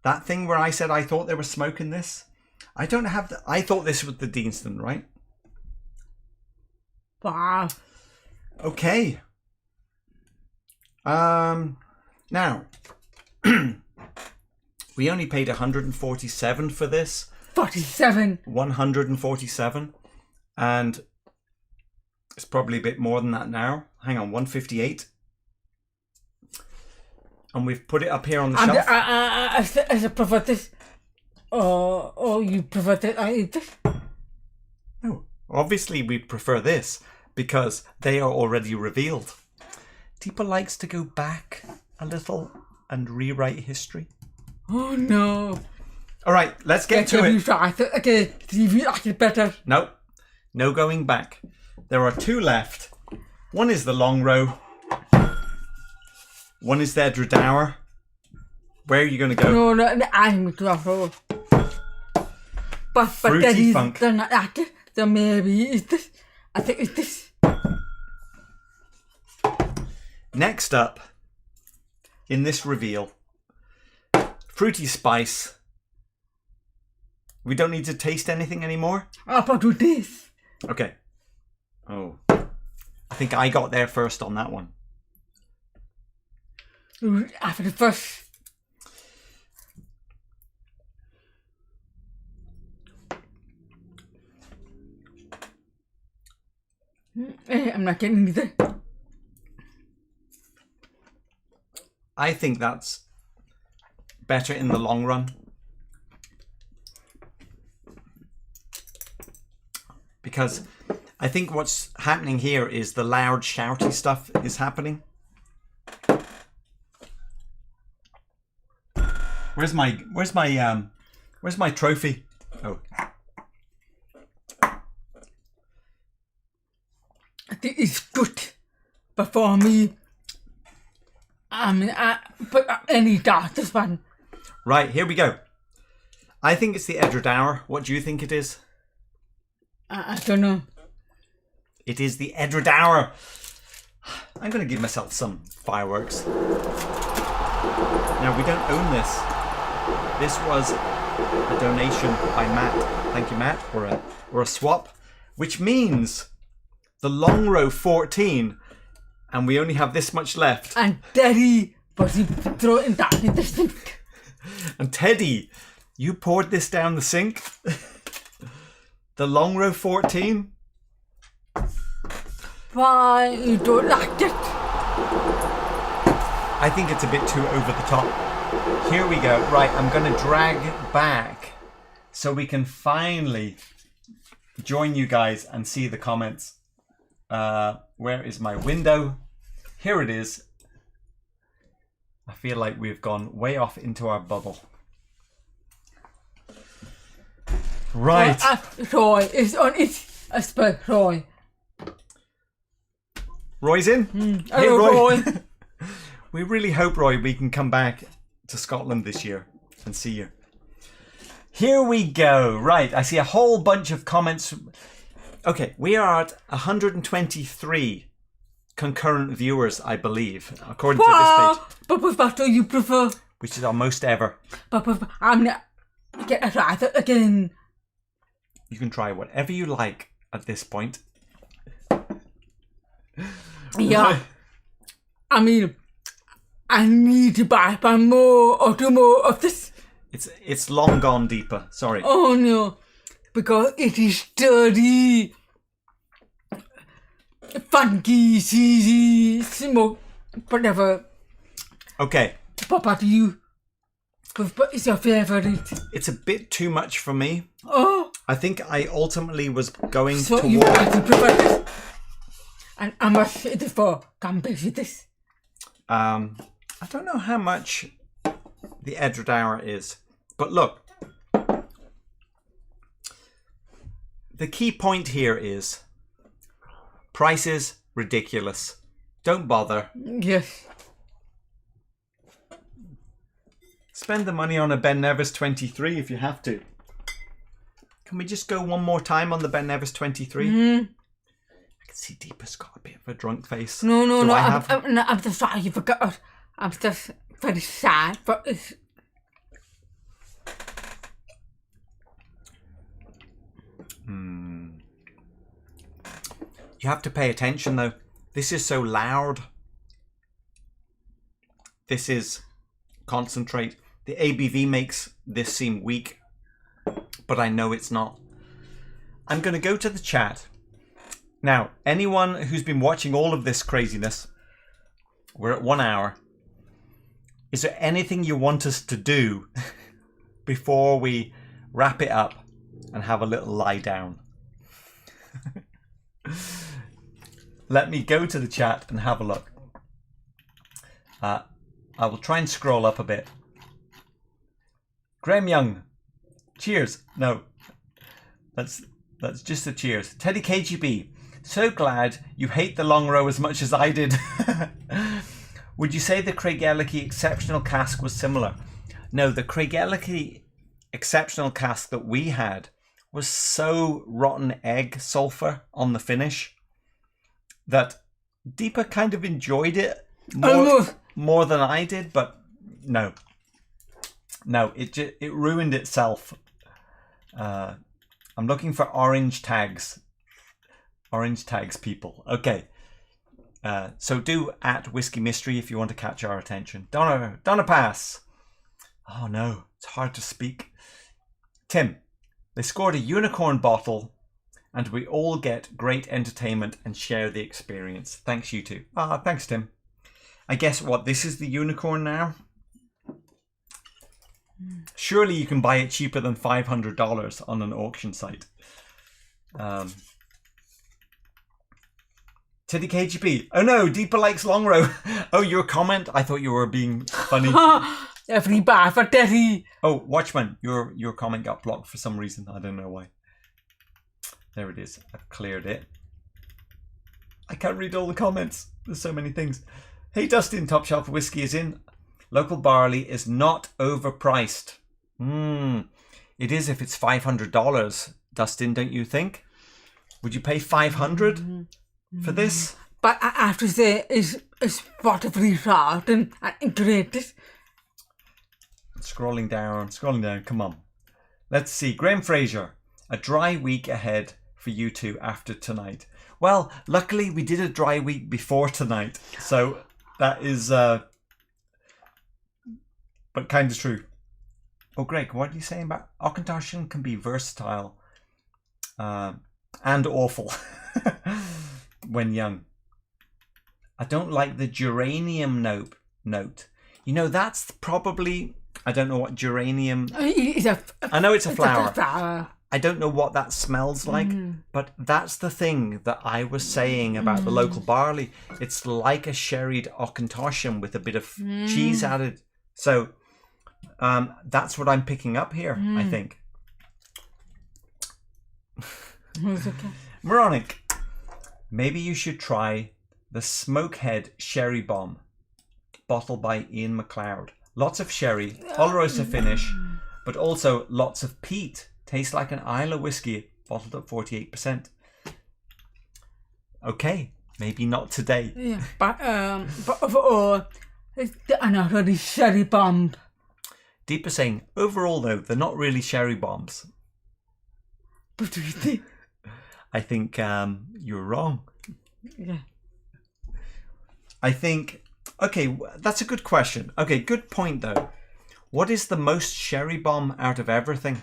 That thing where I said I thought there was smoke in this. I don't have the... I thought this was the Deanston, right? Wow. Okay. Now, We only paid 147 for this. 47. 147. And it's probably a bit more than that now. Hang on, 158. And we've put it up here on the shelf. I prefer this. Oh, you prefer this? No, obviously we prefer this because they are already revealed. Deepa likes to go back a little and rewrite history. Oh no. All right, let's get to it. Okay, TV acted better. No, no going back. There are two left. One is the Longrow. One is the Edradour. Where are you going to go? No, I'm going. But Fruity funk. They're not active. So maybe it's this. I think it's this. Next up, in this reveal, fruity spice. We don't need to taste anything anymore? How about do this? Okay. Oh. I think I got there first on that one. After the first. I'm not getting either. I think that's better in the long run. Because I think what's happening here is the loud shouty stuff is happening. Where's my trophy? Oh. I think it's good. But for me, I mean, but any doubt this one. Right, here we go. I think it's the Edradour. What do you think it is? I don't know. It is the Edradour. I'm going to give myself some fireworks. Now, we don't own this. This was a donation by Matt. Thank you, Matt. Or a swap. Which means the Longrow 14. And we only have this much left. And Teddy, but he threw it down in the sink. And Teddy, you poured this down the sink? The Longrow 14? Why you don't like it? I think it's a bit too over the top. Here we go. Right, I'm going to drag back so we can finally join you guys and see the comments. Where is my window? Here it is. I feel like we've gone way off into our bubble. Right. Roy is on it. I spell Roy. Roy's in? Hey, Roy. We really hope, Roy, we can come back to Scotland this year and see you. Here we go. Right, I see a whole bunch of comments. Okay, we are at 123 concurrent viewers, I believe, according to this page. But what do you prefer? Which is our most ever. But I'm not get a rather again. You can try whatever you like at this point. Yeah. I mean, I need to buy more or do more of this. It's long gone deeper. Sorry. Oh no, because it is dirty, funky, cheesy, smoke, whatever. Okay. What you? What is your favorite? It's a bit too much for me. Oh. I think I ultimately was going so toward... you actually prefer this? And how much it is for compared with this? I don't know how much the Edradour is. But look. The key point here is prices ridiculous. Don't bother. Yes. Spend the money on a Ben Nevis 23 if you have to. Can we just go one more time on the Ben Nevis 23? I can see Deepa's got a bit of a drunk face. No. I'm just sorry you forgot. I'm just very sad, but it's... You have to pay attention though. This is so loud. This is concentrate. The ABV makes this seem weak, but I know it's not. I'm going to go to the chat. Now, anyone who's been watching all of this craziness, we're at 1 hour. Is there anything you want us to do before we wrap it up and have a little lie down? Let me go to the chat and have a look. I will try and scroll up a bit. Graham Young, cheers. No, that's just a cheers. Teddy KGB, so glad you hate the Longrow as much as I did. Would you say the Craigellachie Exceptional Cask was similar? No, the Craigellachie Exceptional Cask that we had was so rotten egg sulfur on the finish that Deepa kind of enjoyed it more than I did, but no, it ruined itself. I'm looking for orange tags, people. Okay, so do at Whisky Mystery if you want to catch our attention. Donna Pass. Oh no, it's hard to speak. Tim, they scored a unicorn bottle, and we all get great entertainment and share the experience. Thanks, you two. Thanks, Tim. I guess what, this is the unicorn now? Surely you can buy it cheaper than $500 on an auction site. Teddy KGP. Oh no, Deepa likes Longrow. Oh, your comment? I thought you were being funny. Every bar for Teddy. Oh, Watchman, your comment got blocked for some reason. I don't know why. There it is. I've cleared it. I can't read all the comments. There's so many things. Hey, Dustin, Top Shelf Whiskey is in. Local barley is not overpriced. It is if it's $500, Dustin, don't you think? Would you pay $500 for this? But I have to say, it's wonderfully hard and integrated. Scrolling down, come on. Let's see, Graham Fraser, a dry week ahead for you two after tonight. Well, luckily we did a dry week before tonight, so that is, but kind of true. Oh, Greg, what are you saying about Auchentoshan can be versatile and awful when young. I don't like the geranium note. You know, that's probably, I don't know what geranium. I know it's a flower. I don't know what that smells like, but that's the thing that I was saying about the local barley. It's like a sherried Auchentoshan with a bit of cheese added. So that's what I'm picking up here, I think. Okay. Moronic, maybe you should try the Smokehead Sherry Bomb, bottled by Ian McLeod. Lots of sherry, Oloroso finish, but also lots of peat. Tastes like an Isla whiskey, bottled at 48%. Okay, maybe not today. Yeah, but overall, it's not really sherry bomb. Deepa saying, overall though, they're not really sherry bombs. But do you think? I think you're wrong. Yeah. I think, okay, that's a good question. Okay, good point though. What is the most sherry bomb out of everything?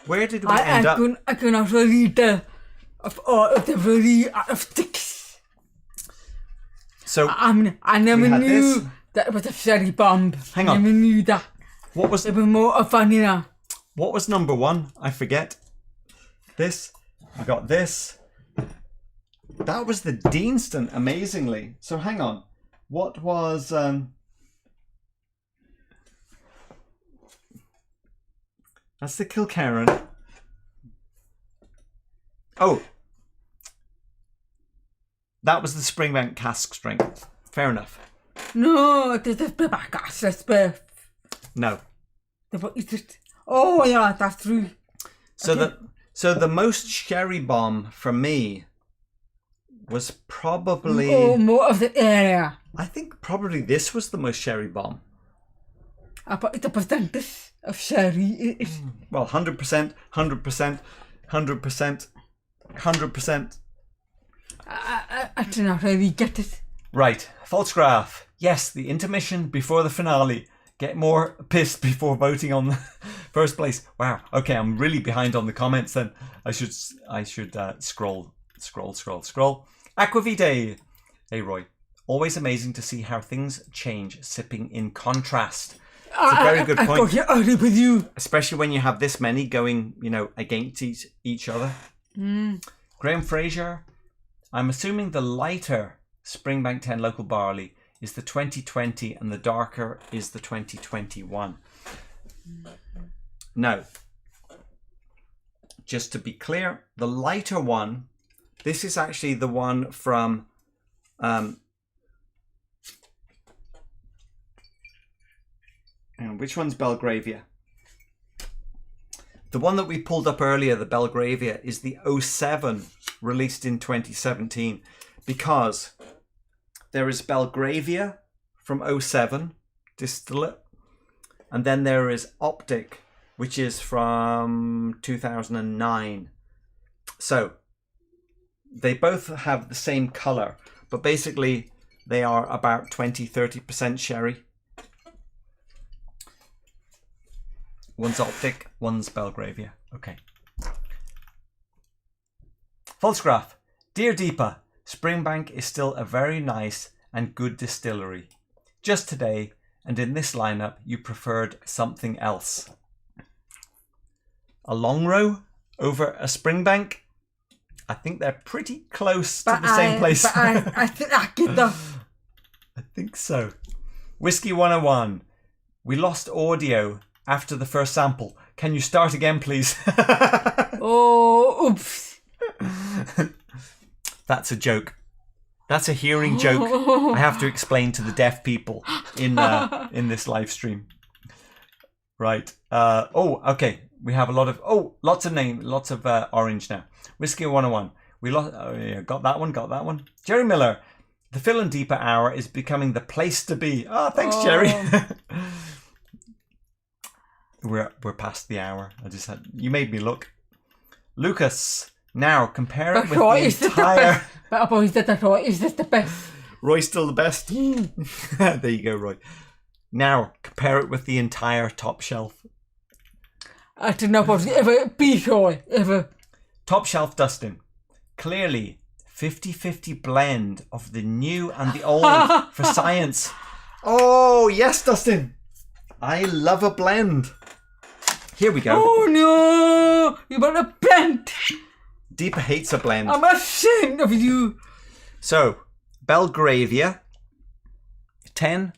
Where did we end up? I cannot really tell of all of the really out of sticks. So I never knew that it was a sherry bomb. Hang on. I never knew that. What was it was more of vanilla. What was number one? I forget. This. We got this. That was the Deanston, amazingly. So hang on. What was that's the Kilkerran. Oh. That was the Springbank cask strength. Fair enough. No, this is the cask. No. What is it? Oh yeah, that's true. So the most sherry bomb for me was probably more of the area. I think probably this was the most sherry bomb. But the percentage of sherry is well, 100%, 100%, 100%, 100%. I do not really get it. Right, false graph. Yes, the intermission before the finale. Get more pissed before voting on the first place. Wow. Okay, I'm really behind on the comments then. I should scroll. Aquavite. Hey Roy. Always amazing to see how things change sipping in contrast. It's a very good point. I agree with you. Especially when you have this many going, against each other. Graham Fraser. I'm assuming the lighter Springbank 10 local barley is the 2020 and the darker is the 2021. No. Just to be clear, the lighter one, this is actually the one from which one's Belgravia? The one that we pulled up earlier, the Belgravia, is the 07 released in 2017 because there is Belgravia from 07 distillate, and then there is Optic, which is from 2009. So they both have the same color, but basically they are about 20-30% sherry. One's Optic, one's Belgravia. Okay. Falsgraf. Dear Deepa, Springbank is still a very nice and good distillery. Just today, and in this lineup, you preferred something else. A Longrow over a Springbank? I think they're pretty close to the same place. But I think I get them. I think so. Whisky 101. We lost audio after the first sample. Can you start again, please? Oh, oops. That's a joke. That's a hearing joke. I have to explain to the deaf people in this live stream. Right. Okay. We have a lot of lots of orange now. Whisky 101. We lost. Oh yeah, got that one. Jerry Miller. The Phil and Deepa hour is becoming the place to be. Oh, thanks, Jerry. We're past the hour. You made me look. Lucas. Now compare it with Roy, the entire. Is this the best? Roy's still the best. There you go, Roy. Now compare it with the entire top shelf. I don't know about ever be Roy ever. Top shelf, Dustin. Clearly 50-50 blend of the new and the old for science. Oh yes, Dustin. I love a blend. Here we go. Oh no! You want a blend? Deepa hates a blend. I'm ashamed of you. So, Belgravia 10.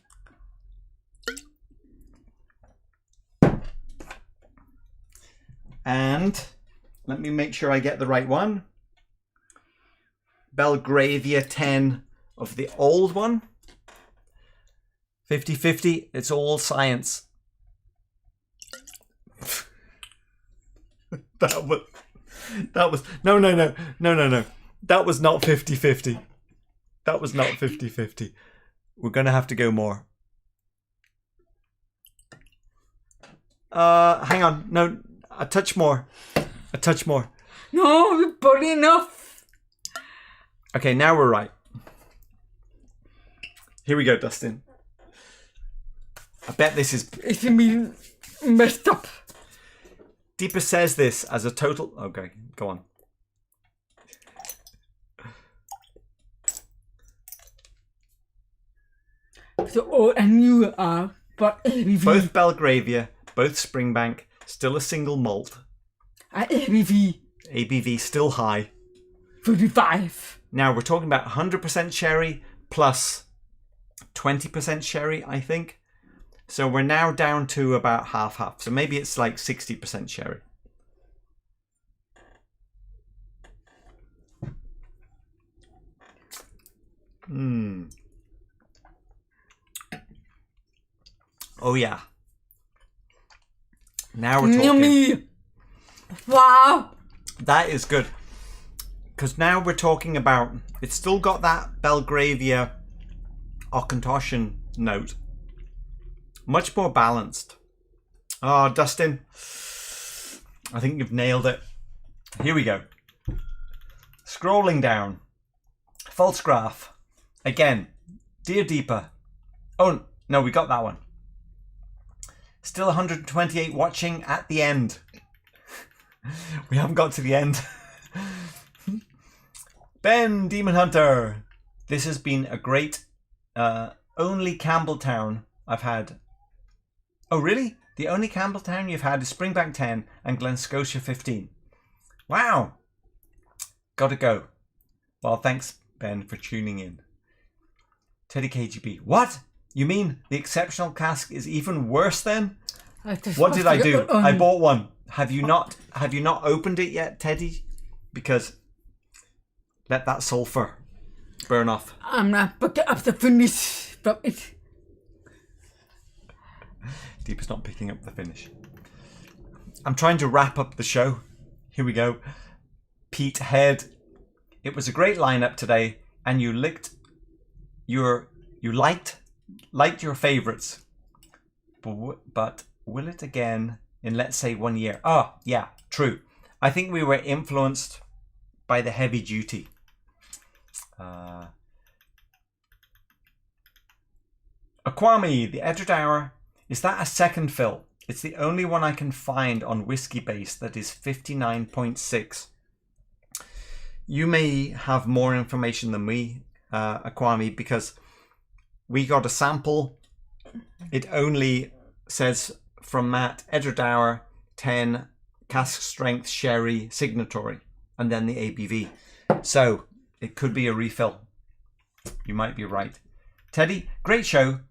And let me make sure I get the right one. Belgravia 10 of the old one. 50-50. It's all science. That was no. That was not 50-50. That was not 50-50. We're gonna have to go more. Hang on. No, a touch more. No, we've put enough. Okay, now we're right. Here we go, Dustin. I bet this is. It's gonna be messed up. Deepa says this as a total. Okay, go on. So old and new are, but ABV. Both Belgravia, both Springbank, still a single malt. ABV. ABV still high. 35. Now we're talking about 100% sherry plus 20% sherry, I think. So we're now down to about half. So maybe it's like 60% sherry. Oh yeah. Now we're talking. Yummy. Wow. That is good. Because now we're talking about, it's still got that Belgravia Auchentoshan note. Much more balanced. Oh, Dustin. I think you've nailed it. Here we go. Scrolling down. False graph. Again. Dear Deepa. Oh, no, we got that one. Still 128 watching at the end. We haven't got to the end. Ben, Demon Hunter. This has been a great, only Campbelltown I've had. Oh, really? The only Campbelltown you've had is Springbank 10 and Glen Scotia 15. Wow. Gotta go. Well, thanks, Ben, for tuning in. Teddy KGB. What? You mean the exceptional cask is even worse then? What did I do? I bought one. Have you not opened it yet, Teddy? Because let that sulfur burn off. I'm not picking up the finish from it. Deep is not picking up the finish. I'm trying to wrap up the show. Here we go. Pete Head. It was a great lineup today, and you liked your favorites. But will it again in, let's say, 1 year? Oh, yeah, true. I think we were influenced by the heavy duty. Aquami, the Edradour. Is that a second fill? It's the only one I can find on Whisky Base that is 59.6. You may have more information than me, Aquami, because we got a sample. It only says from Matt, Edradour 10, cask strength, sherry, signatory, and then the ABV. So it could be a refill. You might be right. Teddy, great show.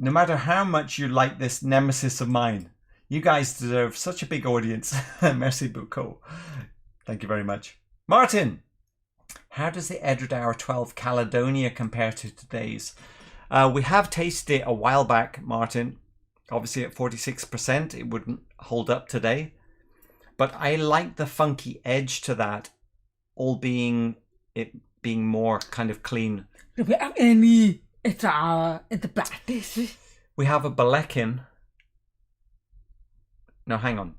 No matter how much you like this nemesis of mine, you guys deserve such a big audience. Merci beaucoup. Thank you very much. Martin, how does the Edradour 12 Caledonia compare to today's? We have tasted it a while back, Martin. Obviously at 46%, it wouldn't hold up today. But I like the funky edge to that, all being more kind of clean. Do we have any Edradour in the back? We have a Balekin. No, hang on.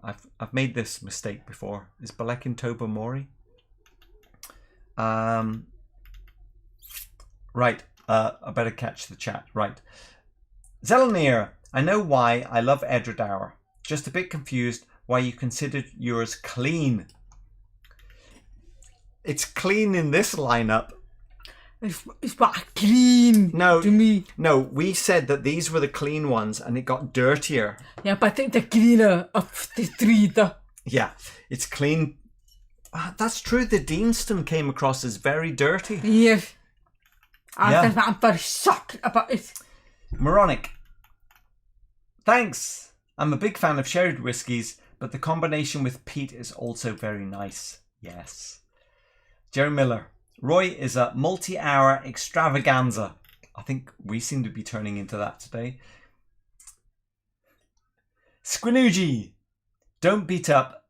I've made this mistake before. Is Balekin Tobermory? Right. I better catch the chat. Right. Zelenir, I know why I love Edradour. Just a bit confused why you considered yours clean. It's clean in this lineup. It's not clean to me. No, we said that these were the clean ones and it got dirtier. Yeah, but I think the cleaner of the three, yeah, it's clean. That's true. The Deanston came across as very dirty. Yes. I'm very shocked about it. Moronic. Thanks. I'm a big fan of sherry whiskies, but the combination with peat is also very nice. Yes. Jerry Miller. Roy is a multi-hour extravaganza. I think we seem to be turning into that today. Squinuji. Don't beat up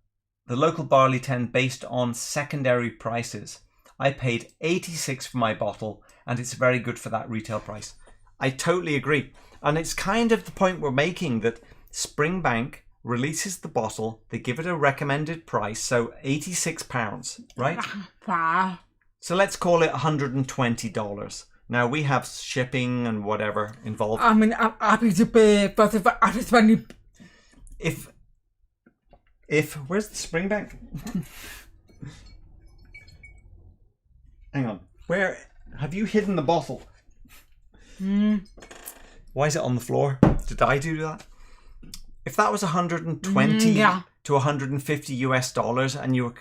the local barley 10 based on secondary prices. I paid 86 for my bottle and it's very good for that retail price. I totally agree. And it's kind of the point we're making that Springbank releases the bottle, they give it a recommended price, so £86, right? Wow. So let's call it $120. Now we have shipping and whatever involved. I mean, I'm happy to pay, but if I just want to... If where's the Springbank? Hang on. Where have you hidden the bottle? Why is it on the floor? Did I do that? If that was 120 to 150 US dollars and you were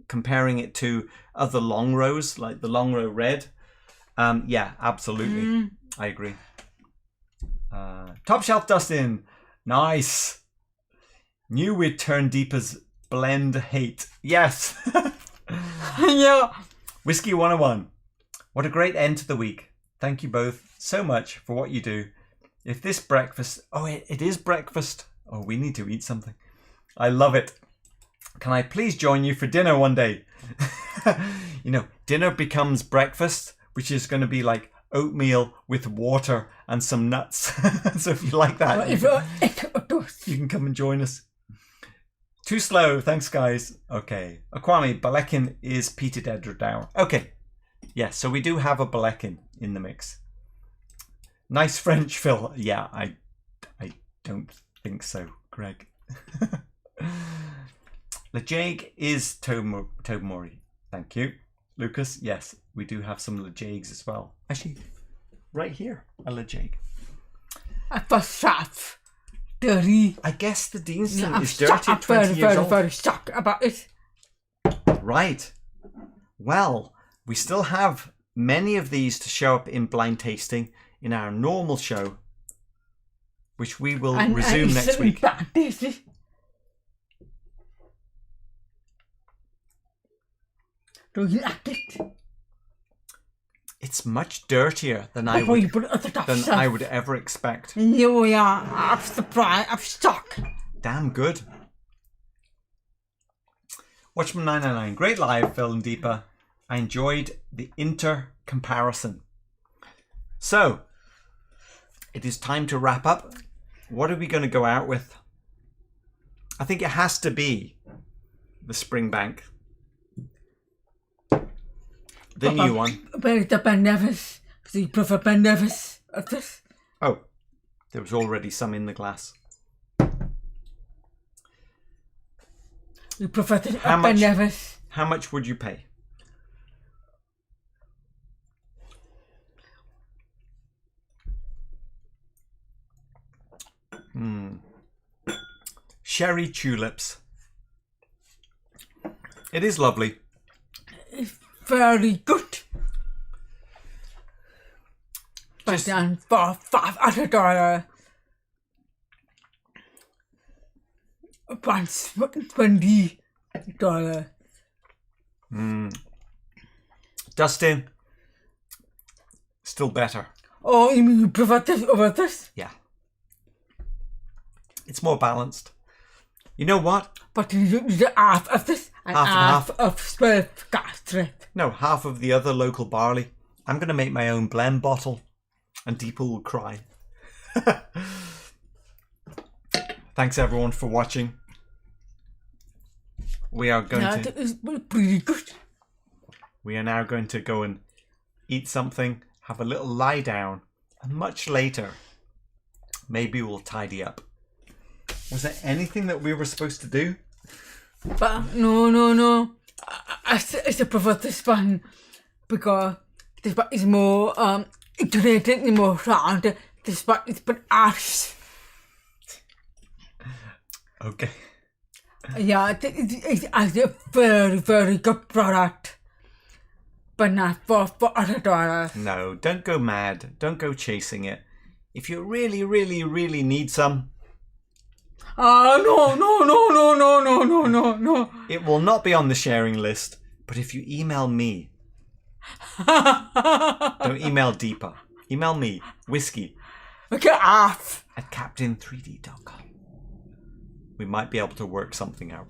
comparing it to other Longrows, like the Longrow Red, yeah, absolutely. I agree. Top Shelf Dustin. Nice. Knew we'd turn deep as blend hate. Yes. Yeah. Whiskey 101. What a great end to the week. Thank you both so much for what you do. If this breakfast... Oh, it is breakfast. Oh, we need to eat something. I love it. Can I please join you for dinner one day? You know, dinner becomes breakfast, which is going to be like oatmeal with water and some nuts. So if you like that, you can come and join us. Too slow. Thanks, guys. Okay. Aquami, Balekin is peated Edradour. Okay. Yeah, so we do have a Balekin in the mix. Nice French, Phil. Yeah, I don't think so, Greg. Lejague is Tobamori. Thank you. Lucas, yes, we do have some Lejagues as well. Actually, right here, a Lejague. For sharp, dirty. I guess the Deanston is I'm dirty at 20 years old. very shocked about it. Right. Well, we still have many of these to show up in blind tasting in our normal show, which we will resume next week. Do you like it? It's much dirtier than I would ever expect. Yeah, I'm surprised. I'm shocked. Damn good. Watchman 999, great live, Phil and Deepa. I enjoyed the comparison. So, it is time to wrap up. What are we going to go out with? I think it has to be the Springbank. The new one. But the Ben Nevis. Do you prefer Ben Nevis of this? Oh, there was already some in the glass. You prefer the Ben Nevis? How much would you pay? Sherry tulips. It is lovely. It's very good. But then for $500, $120. Dustin, still better. Oh, you mean you prefer this over this? Yeah. It's more balanced. You know what? But you do half of this and half of spelt strip. No, half of the other local barley. I'm going to make my own blend bottle and Deepa will cry. Thanks everyone for watching. We are going to... That is pretty good. We are now going to go and eat something, have a little lie down, and much later, maybe we'll tidy up. Was there anything that we were supposed to do? But no. I prefer this one because this one is more iterated, more round. This one is but ash. Okay. Yeah, it's a very, very good product. But not for $100. No, don't go mad. Don't go chasing it. If you really, really, really need some... No. It will not be on the sharing list, but if you email me... Don't email Deepa. Email me, Whisky. Get off! At captain3d.com. We might be able to work something out.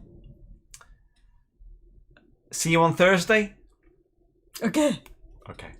See you on Thursday? Okay. Okay.